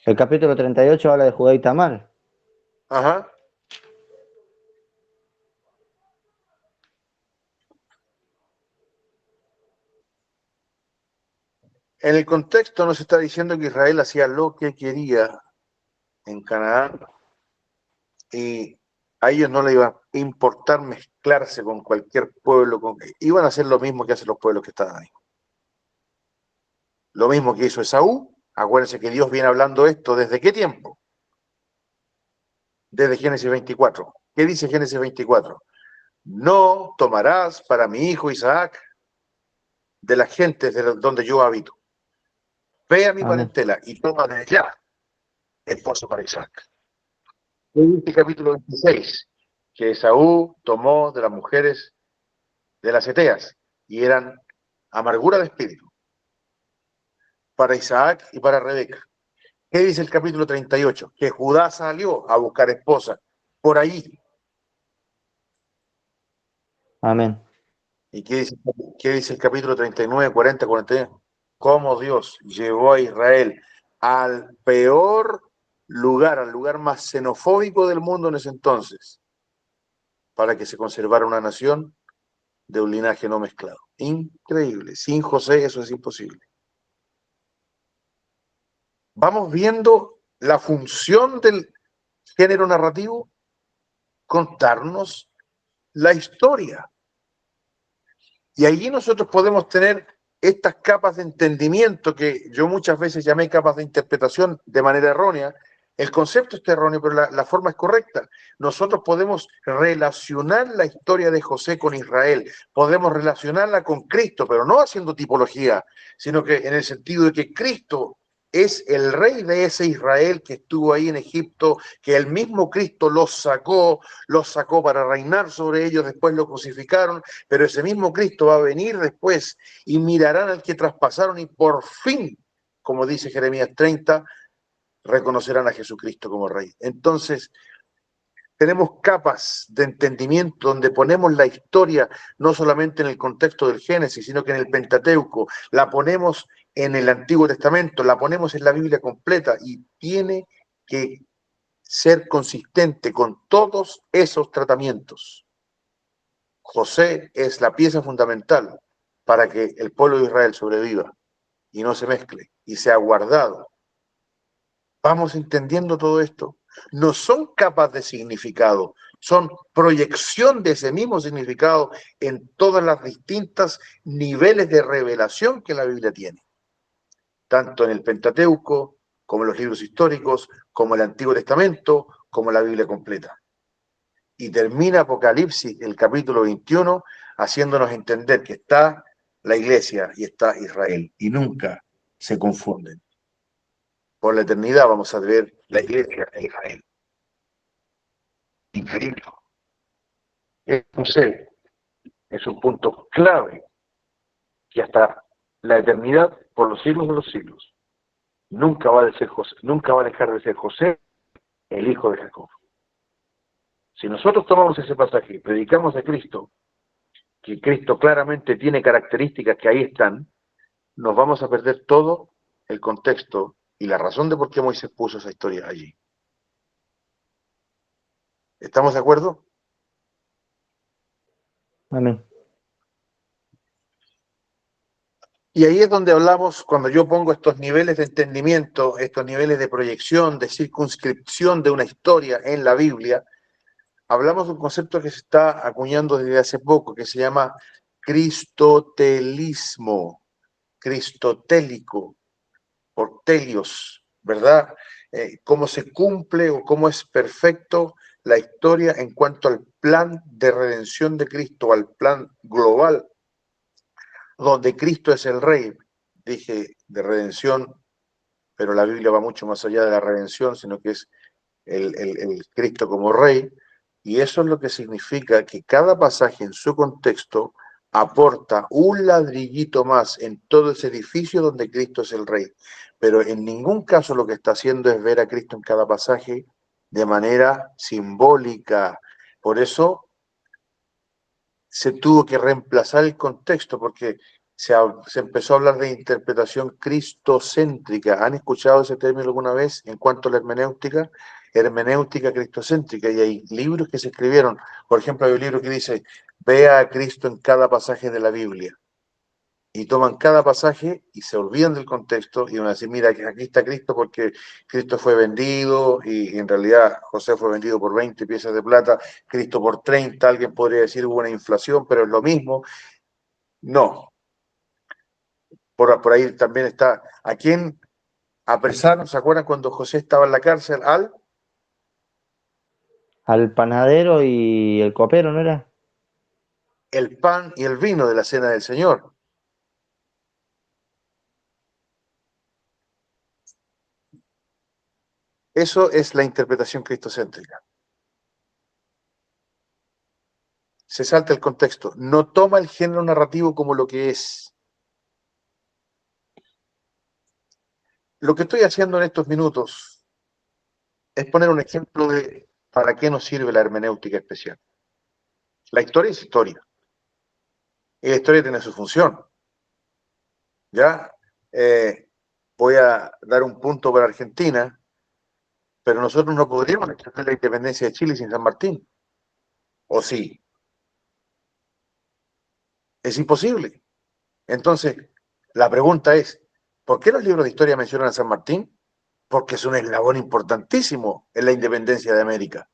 El capítulo 38 habla de Judá y Tamar. Ajá. En el contexto nos está diciendo que Israel hacía lo que quería en Canaán y a ellos no les iba a importar mezclarse con cualquier pueblo, iban a hacer lo mismo que hacen los pueblos que estaban ahí. Lo mismo que hizo Esaú. Acuérdense que Dios viene hablando esto ¿desde qué tiempo? Desde Génesis 24. ¿Qué dice Génesis 24? No tomarás para mi hijo Isaac de las gentes de donde yo habito. Ve a mi Amén. parentela y toma de allá esposo para Isaac. En este capítulo 26, que Esaú tomó de las mujeres de las Eteas y eran amargura de espíritu para Isaac y para Rebeca. ¿Qué dice el capítulo 38? Que Judá salió a buscar esposa por ahí. Amén. ¿Y qué dice el capítulo 39, 40, 41? Cómo Dios llevó a Israel al peor lugar, al lugar más xenofóbico del mundo en ese entonces, para que se conservara una nación de un linaje no mezclado. Increíble. Sin José eso es imposible. Vamos viendo la función del género narrativo, contarnos la historia. Y allí nosotros podemos tener estas capas de entendimiento que yo muchas veces llamé capas de interpretación de manera errónea. El concepto está erróneo, pero la forma es correcta. Nosotros podemos relacionar la historia de José con Israel, podemos relacionarla con Cristo, pero no haciendo tipología, sino que en el sentido de que Cristo es el rey de ese Israel que estuvo ahí en Egipto, que el mismo Cristo los sacó para reinar sobre ellos, después lo crucificaron, pero ese mismo Cristo va a venir después y mirarán al que traspasaron y por fin, como dice Jeremías 30, reconocerán a Jesucristo como rey. Entonces, tenemos capas de entendimiento donde ponemos la historia no solamente en el contexto del Génesis, sino que en el Pentateuco, la ponemos en el Antiguo Testamento, la ponemos en la Biblia completa y tiene que ser consistente con todos esos tratamientos. José es la pieza fundamental para que el pueblo de Israel sobreviva y no se mezcle y sea guardado. Vamos entendiendo todo esto. No son capas de significado, son proyección de ese mismo significado en todas las distintas niveles de revelación que la Biblia tiene, tanto en el Pentateuco, como en los libros históricos, como el Antiguo Testamento, como la Biblia completa. Y termina Apocalipsis, el capítulo 21, haciéndonos entender que está la iglesia y está Israel, y nunca se confunden. Por la eternidad vamos a ver la iglesia e Israel. Increíble. Entonces, es un punto clave que hasta la eternidad, por los siglos de los siglos, nunca va a dejar de ser José, el hijo de Jacob. Si nosotros tomamos ese pasaje y predicamos a Cristo, que Cristo claramente tiene características que ahí están, nos vamos a perder todo el contexto y la razón de por qué Moisés puso esa historia allí. ¿Estamos de acuerdo? Amén. Y ahí es donde hablamos, cuando yo pongo estos niveles de entendimiento, estos niveles de proyección, de circunscripción de una historia en la Biblia, hablamos de un concepto que se está acuñando desde hace poco, que se llama cristotelismo. cristotélico, por telios, ¿verdad? Cómo se cumple o cómo es perfecto la historia en cuanto al plan de redención de Cristo, al plan global, donde Cristo es el Rey. Dije de redención, pero la Biblia va mucho más allá de la redención, sino que es el Cristo como Rey, y eso es lo que significa que cada pasaje en su contexto aporta un ladrillito más en todo ese edificio donde Cristo es el Rey. Pero en ningún caso lo que está haciendo es ver a Cristo en cada pasaje de manera simbólica. Por eso se tuvo que reemplazar el contexto, porque se empezó a hablar de interpretación cristocéntrica. ¿Han escuchado ese término alguna vez en cuanto a la hermenéutica? Hermenéutica cristocéntrica, y hay libros que se escribieron. Por ejemplo, hay un libro que dice, vea a Cristo en cada pasaje de la Biblia. Y toman cada pasaje y se olvidan del contexto y van a decir, mira, aquí está Cristo porque Cristo fue vendido y en realidad José fue vendido por 20 piezas de plata, Cristo por 30, alguien podría decir hubo una inflación, pero es lo mismo. No, por ahí también está, ¿a quién apresaron? ¿Se acuerdan cuando José estaba en la cárcel? Al panadero y el copero, ¿no era? El pan y el vino de la cena del Señor. Eso es la interpretación cristocéntrica. Se salta el contexto, no toma el género narrativo como lo que es. Lo que estoy haciendo en estos minutos es poner un ejemplo de para qué nos sirve la hermenéutica especial. La historia es historia. Y la historia tiene su función. ¿Ya? Voy a dar un punto para Argentina, pero nosotros no podríamos extender la independencia de Chile sin San Martín. ¿O sí? Es imposible. Entonces, la pregunta es, ¿por qué los libros de historia mencionan a San Martín? Porque es un eslabón importantísimo en la independencia de América.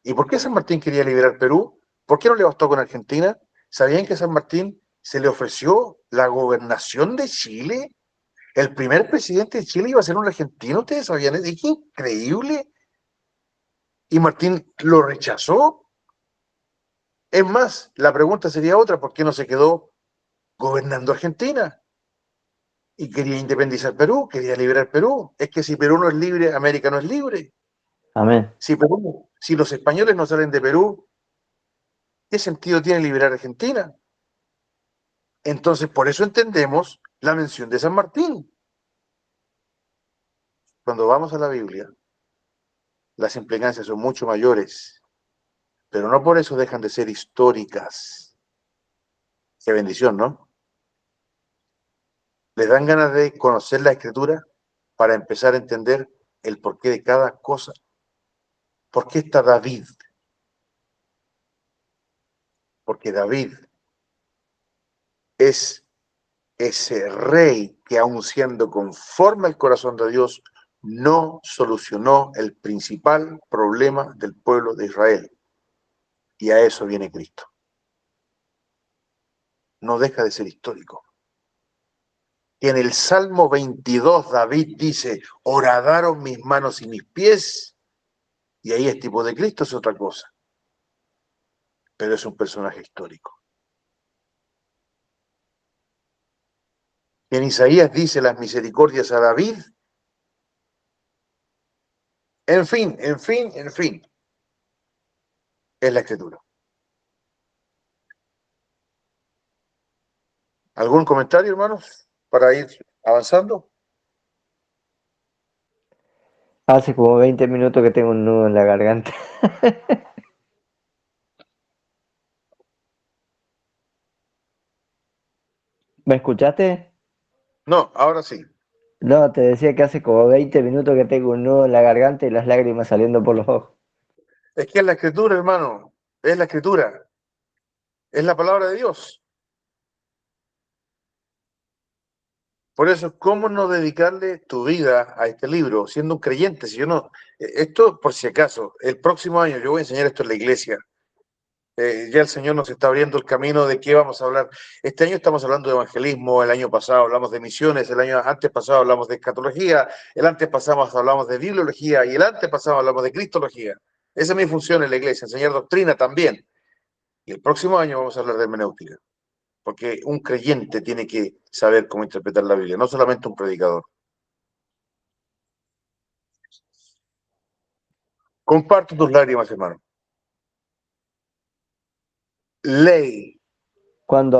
¿Y por qué San Martín quería liberar Perú? ¿Por qué no le bastó con Argentina? ¿Sabían que a San Martín se le ofreció la gobernación de Chile? El primer presidente de Chile iba a ser un argentino, ¿ustedes sabían? Es increíble. Y Martín lo rechazó. Es más, la pregunta sería otra, ¿por qué no se quedó gobernando Argentina? Y quería independizar Perú, quería liberar Perú. Es que si Perú no es libre, América no es libre. Amén. Si los españoles no salen de Perú, ¿qué sentido tiene liberar Argentina? Entonces, por eso entendemos la mención de San Martín. Cuando vamos a la Biblia, las implicancias son mucho mayores, pero no por eso dejan de ser históricas. Qué bendición, ¿no? Les dan ganas de conocer la Escritura para empezar a entender el porqué de cada cosa. ¿Por qué está David? Porque David es ese rey que, aun siendo conforme al corazón de Dios, no solucionó el principal problema del pueblo de Israel. Y a eso viene Cristo. No deja de ser histórico. En el Salmo 22, David dice, horadaron mis manos y mis pies, y ahí es tipo de Cristo, es otra cosa. Pero es un personaje histórico. En Isaías dice las misericordias a David. En fin. Es la Escritura. ¿Algún comentario, hermanos, para ir avanzando? Hace como 20 minutos que tengo un nudo en la garganta. ¿Me escuchaste? No, ahora sí. No, te decía que hace como 20 minutos que tengo un nudo en la garganta y las lágrimas saliendo por los ojos. Es que es la Escritura, hermano. Es la Escritura. Es la palabra de Dios. Por eso, ¿cómo no dedicarle tu vida a este libro siendo un creyente? Si yo no, esto por si acaso, el próximo año yo voy a enseñar esto en la iglesia. Ya el Señor nos está abriendo el camino de qué vamos a hablar. Este año estamos hablando de evangelismo, el año pasado hablamos de misiones, el año antes pasado hablamos de escatología, el antes pasado hablamos de bibliología y el antes pasado hablamos de cristología. Esa es mi función en la iglesia, enseñar doctrina también. Y el próximo año vamos a hablar de hermenéutica, porque un creyente tiene que saber cómo interpretar la Biblia, no solamente un predicador. Comparte tus lágrimas, hermano. Ley. Cuando,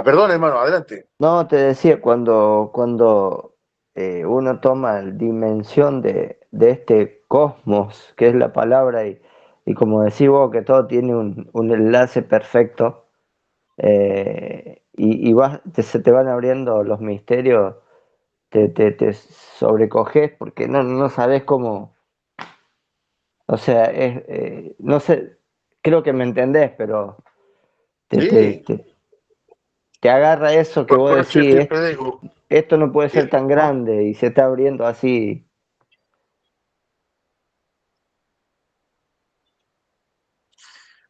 Perdón, hermano, adelante. no, te decía, cuando uno toma dimensión de este cosmos, que es la palabra, y como decís vos, que todo tiene un enlace perfecto, se te van abriendo los misterios, te sobrecoges porque no sabes cómo, o sea, no sé, creo que me entendés, pero te, te, Sí, te, te agarra eso que vos por eso yo decís, siempre digo, esto no puede ser que tan grande y se está abriendo así.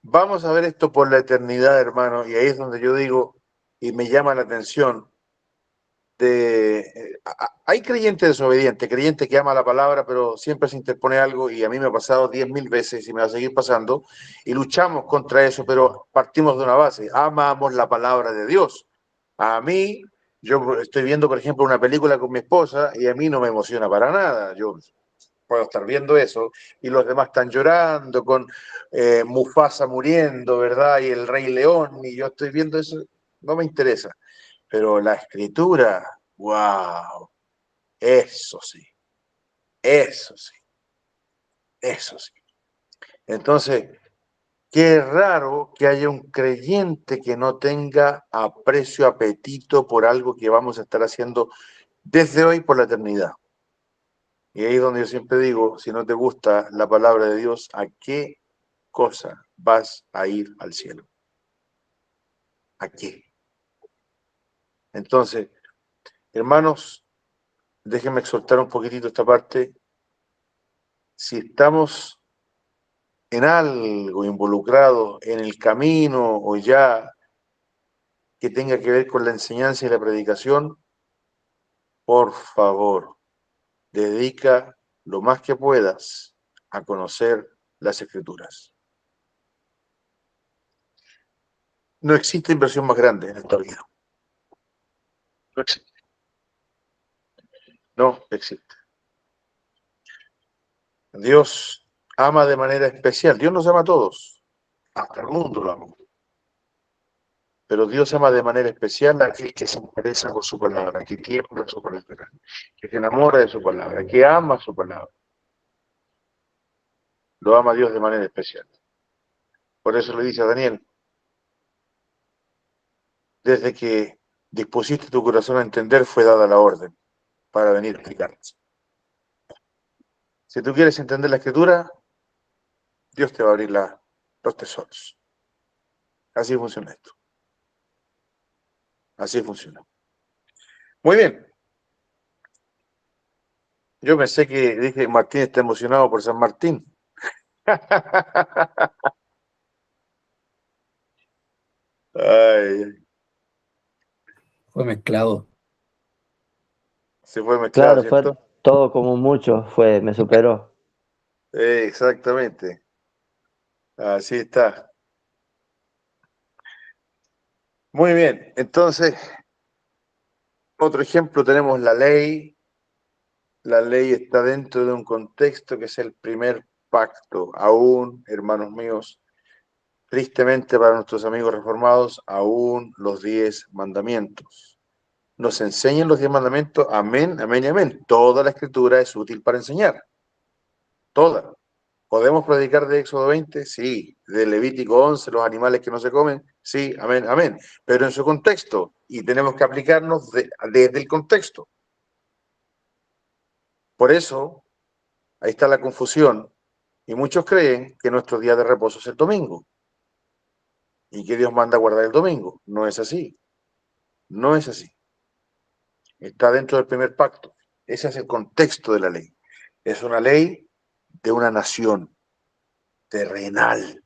vamos a ver esto por la eternidad, hermano, y ahí es donde yo digo, y me llama la atención, hay creyentes desobedientes, creyente que ama la palabra, pero siempre se interpone algo, y a mí me ha pasado 10.000 veces y me va a seguir pasando, y luchamos contra eso, pero partimos de una base, amamos la palabra de Dios. A mí, yo estoy viendo, por ejemplo, una película con mi esposa, y a mí no me emociona para nada, yo puedo estar viendo eso, y los demás están llorando con Mufasa muriendo, ¿verdad? Y el Rey León, y yo estoy viendo eso, no me interesa. Pero la escritura, wow, eso sí, eso sí, eso sí. Entonces, qué raro que haya un creyente que no tenga aprecio, apetito por algo que vamos a estar haciendo desde hoy por la eternidad. Y ahí es donde yo siempre digo, si no te gusta la palabra de Dios, ¿a qué cosa vas a ir al cielo? ¿A qué? Entonces, hermanos, déjenme exhortar un poquitito esta parte. Si estamos en algo involucrado en el camino o ya que tenga que ver con la enseñanza y la predicación, por favor, dedica lo más que puedas a conocer las escrituras. No existe inversión más grande en esta vida. No existe. No existe. Dios ama de manera especial. Dios nos ama a todos. Hasta el mundo lo ama. Pero Dios ama de manera especial a aquel que se interesa por su palabra, que tiembla su palabra, que se enamora de su palabra, que ama su palabra. Lo ama Dios de manera especial. Por eso le dice a Daniel, desde que dispusiste tu corazón a entender, fue dada la orden para venir a explicarte. Si tú quieres entender la escritura, Dios te va a abrir los tesoros. Así funciona esto. Así funciona. Muy bien. Yo pensé que dije Martín está emocionado por San Martín. Ay, Fue mezclado. se fue mezclado, Claro, fue ¿cierto? todo como mucho, me superó. Exactamente. Así está. Muy bien. Entonces, otro ejemplo tenemos la ley. La ley está dentro de un contexto que es el primer pacto. Aún, hermanos míos, tristemente para nuestros amigos reformados, aún los 10 mandamientos. Nos enseñan los 10 mandamientos, amén, amén y amén. Toda la escritura es útil para enseñar. Toda. ¿Podemos predicar de Éxodo 20? Sí. De Levítico 11, los animales que no se comen? Sí, amén, amén. Pero en su contexto, y tenemos que aplicarnos desde el contexto. Por eso, ahí está la confusión, y muchos creen que nuestro día de reposo es el domingo, y que Dios manda a guardar el domingo. No es así, no es así. Está dentro del primer pacto. Ese es el contexto de la ley. Es una ley de una nación terrenal.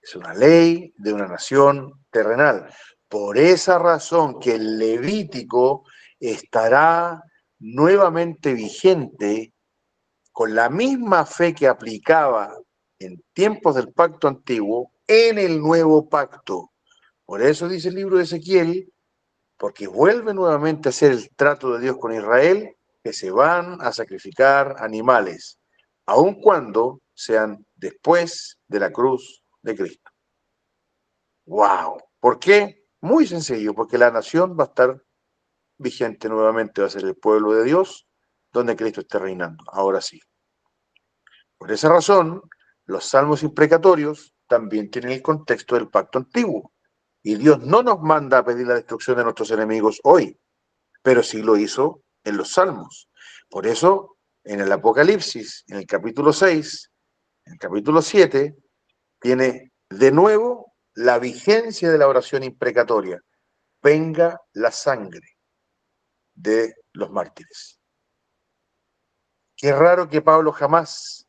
Es una ley de una nación terrenal. Por esa razón que el Levítico estará nuevamente vigente con la misma fe que aplicaba en tiempos del pacto antiguo en el nuevo pacto. Por eso dice el libro de Ezequiel, porque vuelve nuevamente a ser el trato de Dios con Israel, que se van a sacrificar animales, aun cuando sean después de la cruz de Cristo. ¡Wow! ¿Por qué? Muy sencillo, porque la nación va a estar vigente nuevamente, va a ser el pueblo de Dios, donde Cristo esté reinando. Ahora sí. Por esa razón, los salmos imprecatorios también tienen el contexto del pacto antiguo. Y Dios no nos manda a pedir la destrucción de nuestros enemigos hoy, pero sí lo hizo en los salmos. Por eso, en el Apocalipsis, en el capítulo 6, en el capítulo 7, tiene de nuevo la vigencia de la oración imprecatoria. Venga la sangre de los mártires. Qué raro que Pablo jamás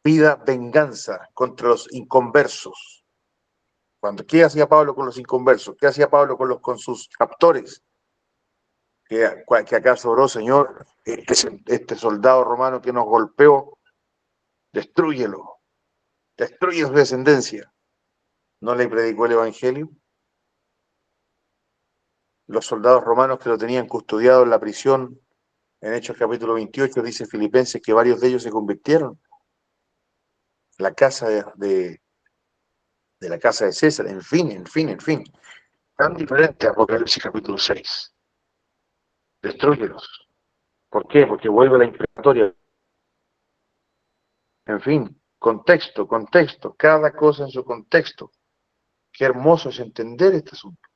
pida venganza contra los inconversos. ¿Qué hacía Pablo con los inconversos? ¿Qué hacía Pablo con sus captores? ¿Que acaso oró, Señor, este soldado romano que nos golpeó, destrúyelo, destruye su descendencia? ¿No le predicó el Evangelio? Los soldados romanos que lo tenían custodiado en la prisión, en Hechos capítulo 28, dice Filipenses que varios de ellos se convirtieron. La casa de la casa de César, en fin. Tan diferente a Apocalipsis capítulo 6. Destrúyelos. ¿Por qué? Porque vuelve la imprecatoria. En fin, contexto, cada cosa en su contexto. Qué hermoso es entender este asunto.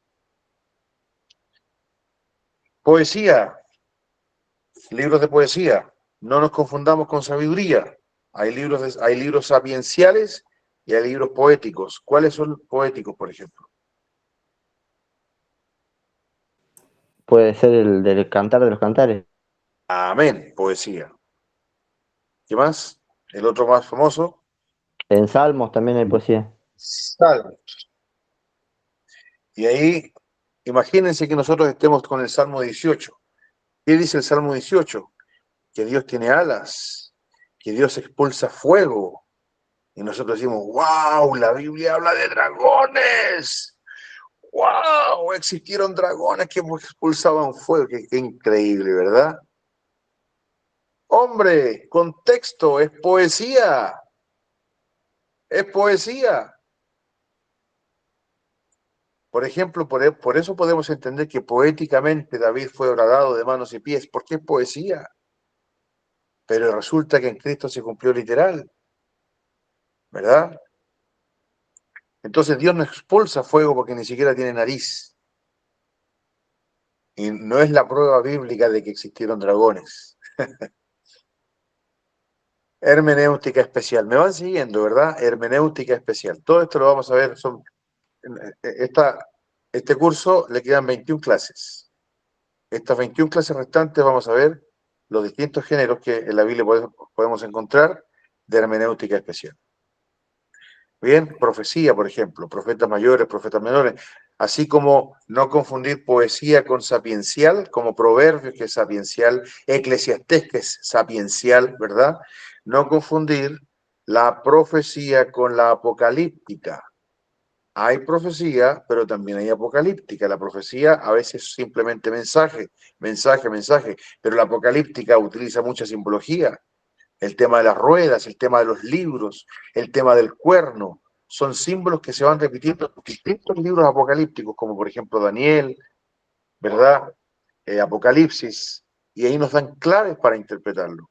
Poesía, libros de poesía. No nos confundamos con sabiduría. Hay libros sapienciales y hay libros poéticos. ¿Cuáles son los poéticos, por ejemplo? Puede ser el del Cantar de los Cantares. Amén, poesía. ¿Qué más? El otro más famoso. En Salmos también hay poesía. Salmos. Y ahí, imagínense que nosotros estemos con el Salmo 18. ¿Qué dice el Salmo 18? Que Dios tiene alas, que Dios expulsa fuego. Y nosotros decimos, wow, la Biblia habla de dragones. Wow, existieron dragones que expulsaban fuego. Qué increíble, ¿verdad? Hombre, contexto, es poesía. Es poesía. Por ejemplo, por eso podemos entender que poéticamente David fue horadado de manos y pies, porque es poesía. Pero resulta que en Cristo se cumplió literal, ¿verdad? Entonces Dios no expulsa fuego porque ni siquiera tiene nariz. Y no es la prueba bíblica de que existieron dragones. Hermenéutica especial. Me van siguiendo, ¿verdad? Hermenéutica especial. Todo esto lo vamos a ver. Este curso le quedan 21 clases. Estas 21 clases restantes vamos a ver los distintos géneros que en la Biblia podemos encontrar de hermenéutica especial. Bien, profecía, por ejemplo, profetas mayores, profetas menores, así como no confundir poesía con sapiencial, como Proverbios, que es sapiencial, Eclesiastés, que es sapiencial, ¿verdad? No confundir la profecía con la apocalíptica. Hay profecía, pero también hay apocalíptica. La profecía a veces es simplemente mensaje, pero la apocalíptica utiliza mucha simbología. El tema de las ruedas, el tema de los libros, el tema del cuerno, son símbolos que se van repitiendo en distintos libros apocalípticos, como por ejemplo Daniel, ¿verdad? Apocalipsis, y ahí nos dan claves para interpretarlo.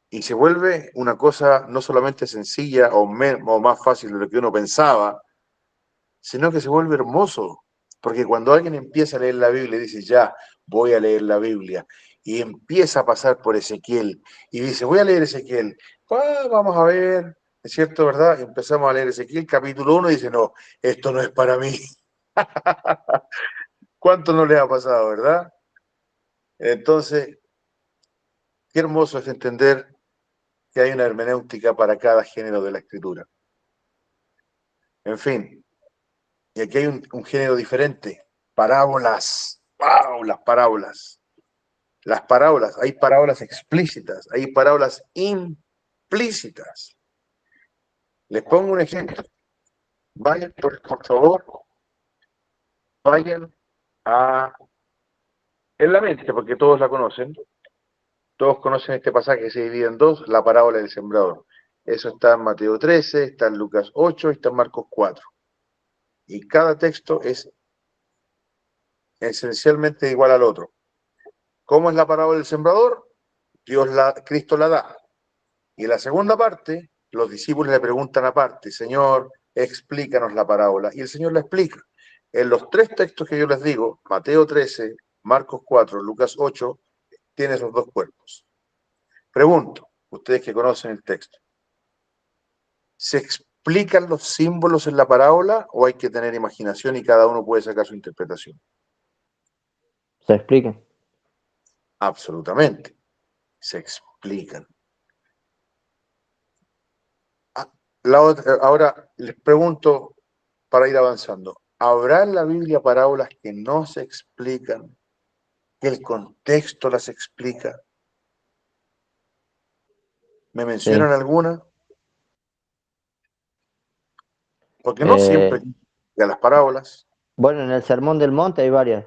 Y se vuelve una cosa no solamente sencilla o más fácil de lo que uno pensaba, sino que se vuelve hermoso. Porque cuando alguien empieza a leer la Biblia y dice, ya, voy a leer la Biblia, y empieza a pasar por Ezequiel, y dice, voy a leer Ezequiel, vamos a ver, es cierto, ¿verdad? Y empezamos a leer Ezequiel, capítulo 1, y dice, no, esto no es para mí. ¿Cuánto no les ha pasado, verdad? Entonces, qué hermoso es entender que hay una hermenéutica para cada género de la escritura. En fin, y aquí hay un género diferente. Parábolas, parábolas. Las parábolas, hay parábolas explícitas, hay parábolas implícitas. Les pongo un ejemplo. Vayan, por favor, vayan en la mente, porque todos la conocen. Todos conocen este pasaje que se divide en dos, la parábola del sembrador. Eso está en Mateo 13, está en Lucas 8 y está en Marcos 4. Y cada texto es esencialmente igual al otro. ¿Cómo es la parábola del sembrador? Cristo la da. Y en la segunda parte, los discípulos le preguntan aparte, Señor, explícanos la parábola. Y el Señor la explica. En los tres textos que yo les digo, Mateo 13, Marcos 4, Lucas 8, tiene esos dos cuerpos. Pregunto, ustedes que conocen el texto, ¿se explican los símbolos en la parábola o hay que tener imaginación y cada uno puede sacar su interpretación? Se explica. Absolutamente. Se explican. Ahora les pregunto para ir avanzando. ¿Habrá en la Biblia parábolas que no se explican, que el contexto las explica? ¿Me mencionan Sí. alguna? Porque no siempre de las parábolas. Bueno, en el Sermón del Monte hay varias.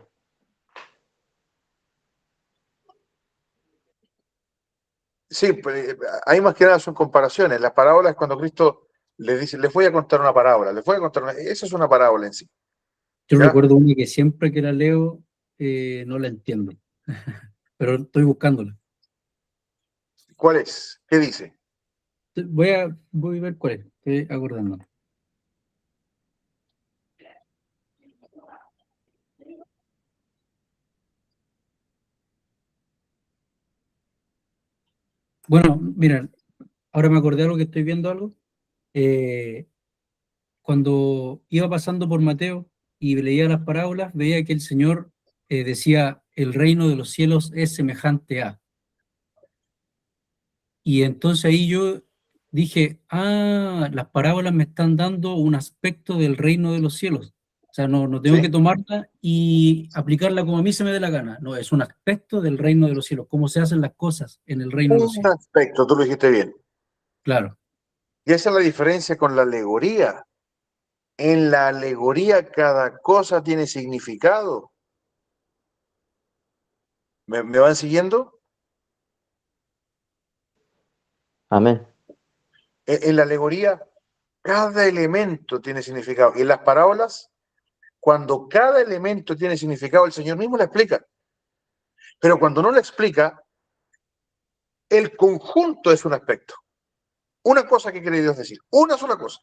Sí, hay más que nada son comparaciones. Las parábolas es cuando Cristo les dice, les voy a contar una parábola, les voy a contar Esa es una parábola en sí. Yo ¿Ya? recuerdo una que siempre que la leo no la entiendo, pero estoy buscándola. ¿Cuál es? ¿Qué dice? Voy a ver cuál es, estoy acordando. Bueno, mira, ahora me acordé de algo que estoy viendo algo. Cuando iba pasando por Mateo y leía las parábolas, veía que el Señor decía, el reino de los cielos es semejante a. Y entonces ahí yo dije, las parábolas me están dando un aspecto del reino de los cielos. O sea, no tengo que ¿Sí? tomarla y aplicarla como a mí se me dé la gana. No, es un aspecto del reino de los cielos, cómo se hacen las cosas en el reino de los Un cielos. aspecto, tú lo dijiste bien. Claro. Y esa es la diferencia con la alegoría. En la alegoría cada cosa tiene significado. ¿Me van siguiendo? Amén. En la alegoría cada elemento tiene significado. Y en las parábolas, cuando cada elemento tiene significado, el Señor mismo la explica. Pero cuando no la explica, el conjunto es un aspecto. Una cosa que quiere Dios decir. Una sola cosa.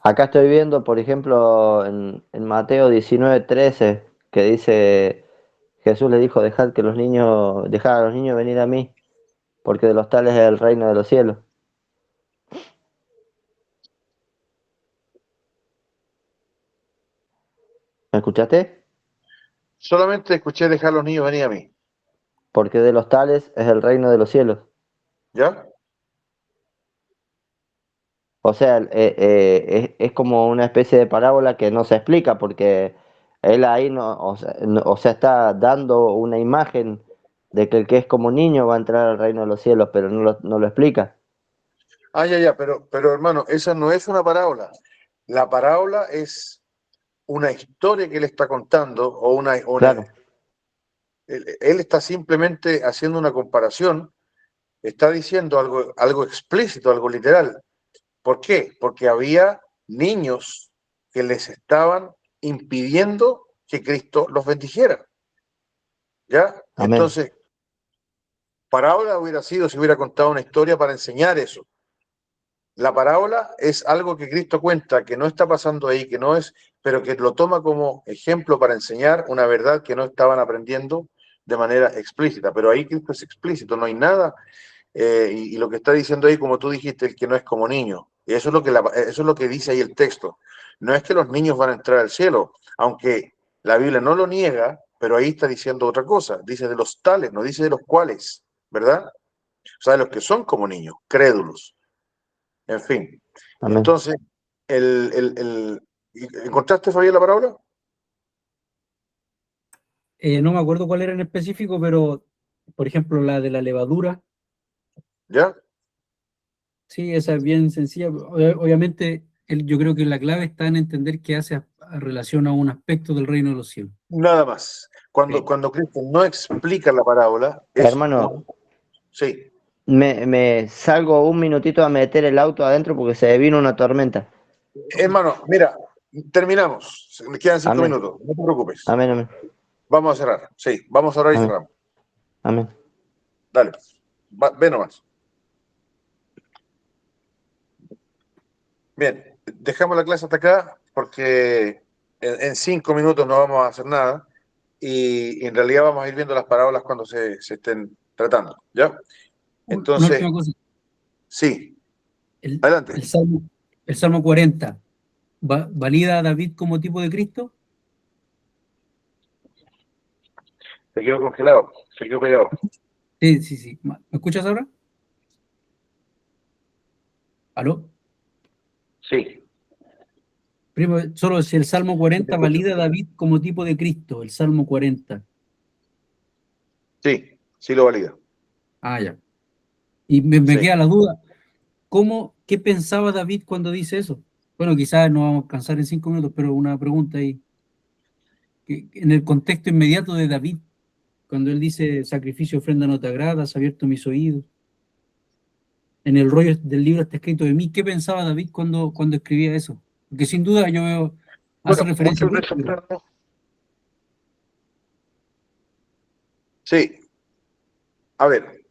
Acá estoy viendo, por ejemplo, en Mateo 19:13, que dice, Jesús le dijo, dejad a los niños venir a mí, porque de los tales es el reino de los cielos. ¿Me escuchaste? Solamente escuché dejar a los niños venir a mí. Porque de los tales es el reino de los cielos. ¿Ya? O sea, es como una especie de parábola que no se explica, porque él ahí o sea, está dando una imagen de que el que es como niño va a entrar al reino de los cielos, pero no lo explica. Ya, pero hermano, esa no es una parábola. La parábola es una historia que él está contando Claro, él está simplemente haciendo una comparación, está diciendo algo explícito, algo literal. ¿Por qué? Porque había niños que les estaban impidiendo que Cristo los bendijera. ¿Ya? amén. Entonces, parábola hubiera sido si hubiera contado una historia para enseñar eso. La parábola es algo que Cristo cuenta, que no está pasando ahí, que no es, pero que lo toma como ejemplo para enseñar una verdad que no estaban aprendiendo de manera explícita. Pero ahí Cristo es explícito, no hay nada. Y lo que está diciendo ahí, como tú dijiste, el que no es como niño. Y eso es lo que dice ahí el texto. No es que los niños van a entrar al cielo, aunque la Biblia no lo niega, pero ahí está diciendo otra cosa. Dice de los tales, no dice de los cuales, ¿verdad? O sea, de los que son como niños, crédulos. En fin. Amén. Entonces, ¿encontraste, Fabián, la parábola? No me acuerdo cuál era en específico, pero, por ejemplo, la de la levadura, ¿Ya? sí, esa es bien sencilla. Obviamente, yo creo que la clave está en entender que hace a relación a un aspecto del reino de los cielos. Nada más. Sí. Cuando Cristo no explica la parábola, es Hermano, sí. me salgo un minutito a meter el auto adentro porque se vino una tormenta. Hermano, mira, terminamos. Me quedan 5 Amén, minutos. No te preocupes. amén, amén, Vamos a cerrar. Sí, vamos a orar y amén, cerramos. amén. Dale. Ve nomás. Bien, dejamos la clase hasta acá porque en 5 minutos no vamos a hacer nada y en realidad vamos a ir viendo las parábolas cuando se estén tratando. ¿Ya? Una Entonces, última cosa. sí, El, adelante. el Salmo, el Salmo 40, ¿valida a David como tipo de Cristo? Se quedó congelado, se quedó pegado. Sí, sí, sí. ¿Me escuchas ahora? ¿Aló? Sí, Primo, solo si el Salmo sí te 40 escucho. valida a David como tipo de Cristo, el Salmo 40. Sí, sí lo valida. Ah, ya. Y me Sí. queda la duda, ¿qué pensaba David cuando dice eso? Bueno, quizás no vamos a alcanzar en 5 minutos, pero una pregunta ahí. En el contexto inmediato de David, cuando él dice, sacrificio, ofrenda no te agrada, has abierto mis oídos. En el rollo del libro está escrito de mí. ¿Qué pensaba David cuando escribía eso? Porque sin duda yo veo, hace Bueno, referencia a muchos de Cristo. esos planos. Sí, a ver,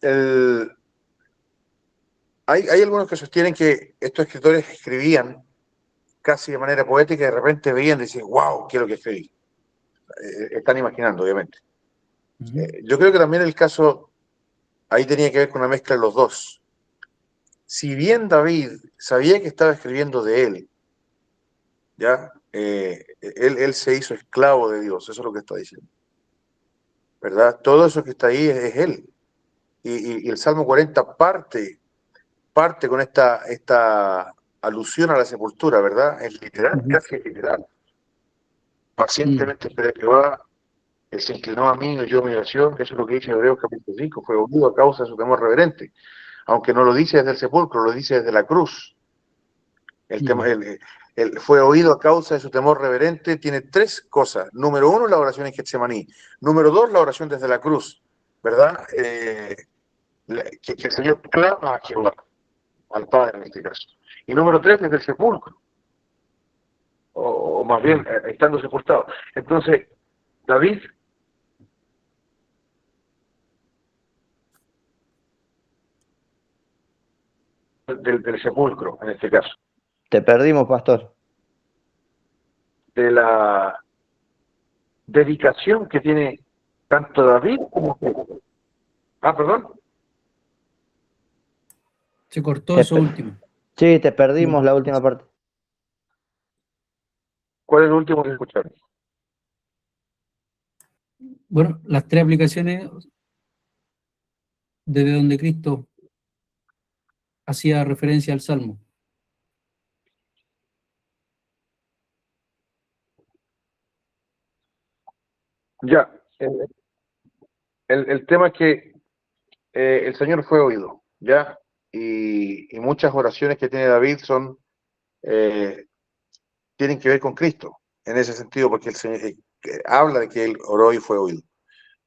hay algunos que sostienen que estos escritores escribían casi de manera poética y de repente veían y decían, wow, ¿qué es lo que escribí? Están imaginando, obviamente. Ujú. Yo creo que también el caso ahí tenía que ver con una mezcla de los dos. Si bien David sabía que estaba escribiendo de él, ¿ya? Él se hizo esclavo de Dios, eso es lo que está diciendo, ¿verdad? Todo eso que está ahí es él. Y el Salmo 40 parte con esta alusión a la sepultura, ¿verdad? Es literal, Ujú. casi literal. Mm. Pacientemente esperé a Jehová, él se inclinó a mí y oyó mi oración, eso es lo que dice Hebreos capítulo 5, fue oído a causa de su temor reverente, aunque no lo dice desde el sepulcro, lo dice desde la cruz. El tema, Mm. fue oído a causa de su temor reverente, tiene tres cosas. Número uno, la oración en Getsemaní. Número dos, la oración desde la cruz, ¿verdad? Que el Señor clama a Jehová, al Padre en este caso. Y número tres, desde el sepulcro, o más bien Mm. estando sepultado. Entonces, David, del sepulcro, en este caso, Te perdimos, pastor. de la dedicación que tiene tanto David como... Ah, perdón. Se cortó Te eso pe- último. sí, te perdimos la última parte. ¿Cuál es el último que escucharon? Bueno, las tres aplicaciones desde donde Cristo hacía referencia al Salmo. Ya, el tema es que el Señor fue oído, ¿ya? Y muchas oraciones que tiene David eh, tienen que ver con Cristo, en ese sentido, porque el Señor habla de que él oró y fue oído.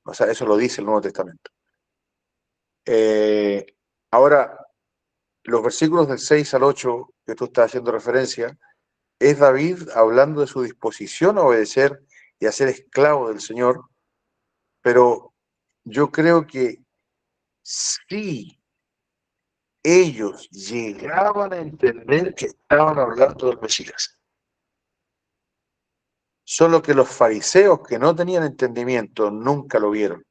O sea, eso lo dice el Nuevo Testamento. Eh, ahora, los versículos del 6 al 8 que tú estás haciendo referencia, es David hablando de su disposición a obedecer y a ser esclavo del Señor, pero yo creo que sí ellos llegaban a entender que estaban hablando del Mesías. Solo que los fariseos que no tenían entendimiento nunca lo vieron.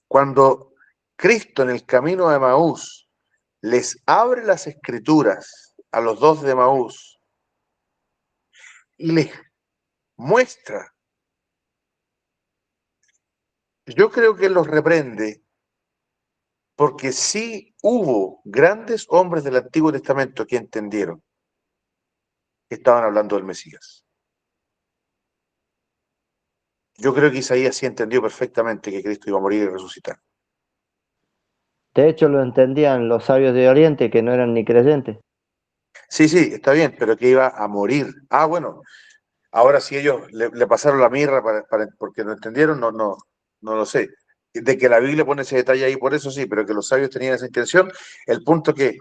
Cuando Cristo en el camino de Emaús les abre las escrituras a los dos de Emaús y les muestra, yo creo que él los reprende porque sí hubo grandes hombres del Antiguo Testamento que entendieron que estaban hablando del Mesías. Yo creo que Isaías sí entendió perfectamente que Cristo iba a morir y resucitar. De hecho, lo entendían los sabios de Oriente que no eran ni creyentes. Sí, sí, está bien, pero que iba a morir. Ah, bueno, ahora si ellos le pasaron la mirra porque no entendieron, no lo sé. De que la Biblia pone ese detalle ahí, por eso sí, pero que los sabios tenían esa intención. El punto que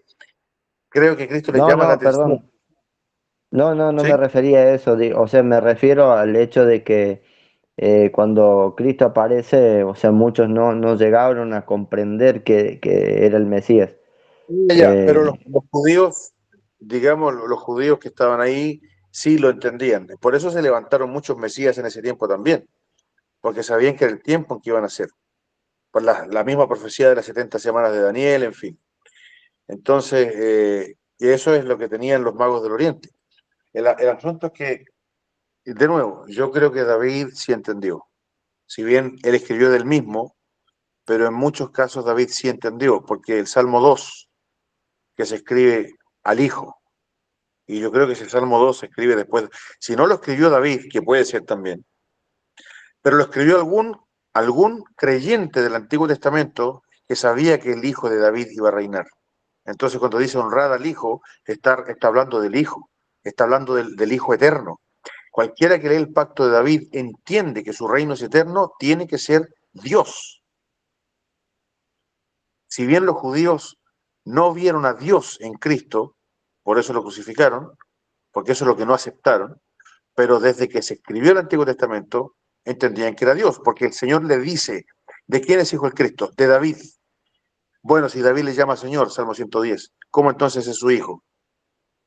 creo que Cristo les No, llama la no, atención. perdón. No me ¿Sí? refería a eso. O sea, me refiero al hecho de que cuando Cristo aparece, o sea, muchos no llegaron a comprender que era el Mesías. Ya, pero Eh, los judíos, digamos, los judíos que estaban ahí, sí lo entendían. Por eso se levantaron muchos mesías en ese tiempo también, porque sabían que era el tiempo en que iban a ser. Por la misma profecía de las 70 semanas de Daniel, en fin. Entonces, y eso es lo que tenían los magos del Oriente. El asunto es que, de nuevo, yo creo que David sí entendió. Si bien él escribió del mismo, pero en muchos casos David sí entendió, porque el Salmo 2, que se escribe al Hijo, y yo creo que si el Salmo 2 se escribe después, si no lo escribió David, que puede ser también, pero lo escribió algún creyente del Antiguo Testamento que sabía que el Hijo de David iba a reinar. Entonces, cuando dice honrad al Hijo, está hablando del Hijo, está hablando del Hijo eterno. Cualquiera que lee el pacto de David entiende que su reino es eterno, tiene que ser Dios. Si bien los judíos no vieron a Dios en Cristo, por eso lo crucificaron, porque eso es lo que no aceptaron, pero desde que se escribió el Antiguo Testamento, entendían que era Dios, porque el Señor le dice, ¿de quién es hijo el Cristo? De David. Bueno, si David le llama Señor, Salmo 110, ¿cómo entonces es su hijo?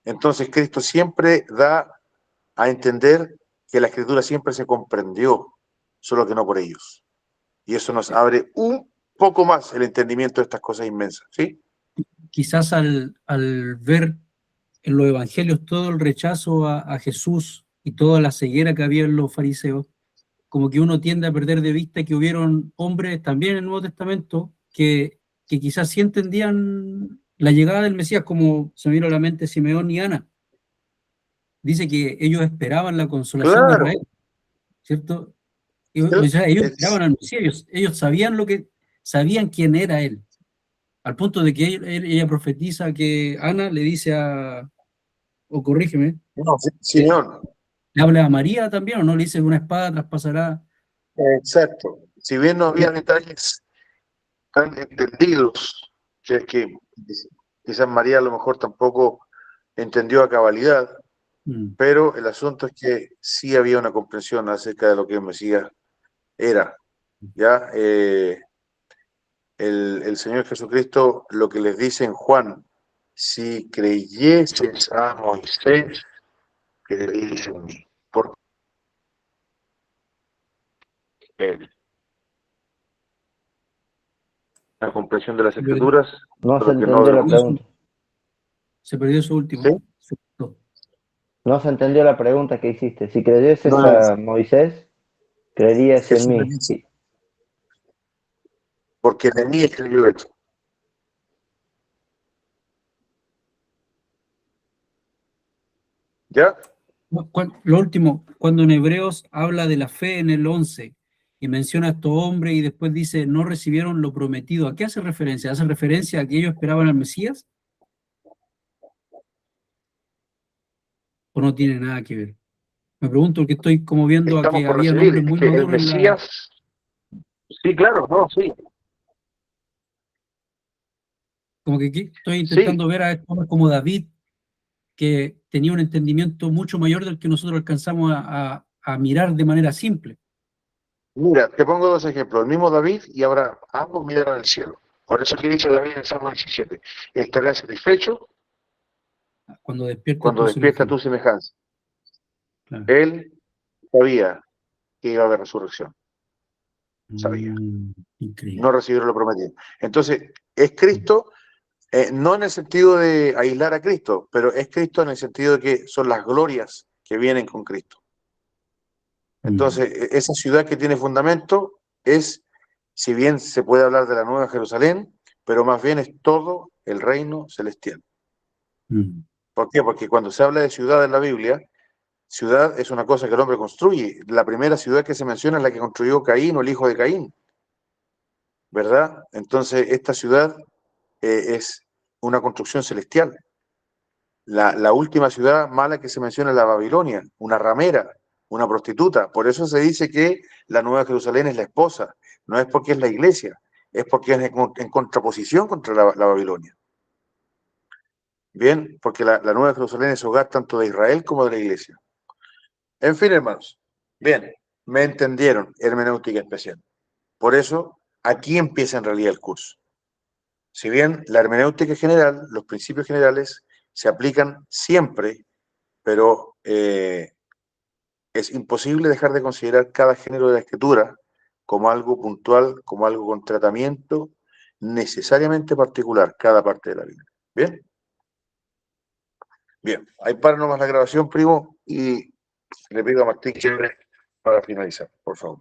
Entonces Cristo siempre da a entender que la Escritura siempre se comprendió, solo que no por ellos. Y eso nos abre un poco más el entendimiento de estas cosas inmensas, ¿sí? Quizás al ver en los evangelios todo el rechazo a Jesús y toda la ceguera que había en los fariseos, como que uno tiende a perder de vista que hubieron hombres también en el Nuevo Testamento que quizás sí entendían la llegada del Mesías, como se me vino a la mente Simeón y Ana. Dice que ellos esperaban la consolación de Claro. Israel, ¿cierto? O sea, ellos esperaban al Mesías, ellos sabían sabían quién era él, al punto de que ella profetiza que Ana le dice o corrígeme, No, que Simeón, le habla a María también, o no le dice una espada traspasará. exacto. Si bien no había detalles tan entendidos, que quizás María a lo mejor tampoco entendió a cabalidad, Mm. pero el asunto es que sí había una comprensión acerca de lo que el Mesías era. ¿Ya? El Señor Jesucristo lo que les dice en Juan, si creyeses a Moisés, creeréis en mí, por él. La comprensión de las Se perdió, Escrituras, no se pero que no entendió de la lo que... pregunta. se perdió su ¿Sí? último. No se entendió la pregunta que hiciste. Si No, creyeses a Moisés, creerías en Jesús le mí. dice, porque de mí escribió esto. ¿Ya? Lo último, cuando en Hebreos habla de la fe en el 11 y menciona a estos hombres y después dice no recibieron lo prometido, ¿a qué hace referencia? ¿Hace referencia a que ellos esperaban al Mesías? ¿O no tiene nada que ver? Me pregunto porque estoy como viendo a Estamos que por había recibir. hombres Es muy que el maduros en la... Mesías, sí, claro, no, sí, Como que aquí estoy sí. intentando ver a estos hombres como David, que tenía un entendimiento mucho mayor del que nosotros alcanzamos a mirar de manera simple. Mira, te pongo dos ejemplos. El mismo David y ahora ambos miraron al cielo. Por eso que dice David en Salmo 17, estarás satisfecho Cuando despierta cuando tu despierta tu semejanza. semejanza. Claro. Él sabía que iba a haber resurrección, sabía. No Increíble. recibieron lo prometido. Entonces, es Cristo, no en el sentido de aislar a Cristo, pero es Cristo en el sentido de que son las glorias que vienen con Cristo. Entonces, esa ciudad que tiene fundamento es, si bien se puede hablar de la Nueva Jerusalén, pero más bien es todo el reino celestial. ¿Por qué? Porque cuando se habla de ciudad en la Biblia, ciudad es una cosa que el hombre construye. La primera ciudad que se menciona es la que construyó Caín o el hijo de Caín, ¿verdad? Entonces, esta ciudad es una construcción celestial. La última ciudad mala que se menciona es la Babilonia, una ramera, una prostituta. Por eso se dice que la Nueva Jerusalén es la esposa. No es porque es la iglesia, es porque es en contraposición contra la Babilonia. Bien, porque la Nueva Jerusalén es hogar tanto de Israel como de la iglesia. En fin, hermanos. Bien, me entendieron, hermenéutica especial. Por eso, aquí empieza en realidad el curso. Si bien la hermenéutica general, los principios generales, se aplican siempre, pero es imposible dejar de considerar cada género de la escritura como algo puntual, como algo con tratamiento necesariamente particular, cada parte de la Biblia. ¿Bien? Bien, ahí para nomás la grabación, primo, y le pido a Martín que para finalizar, por favor.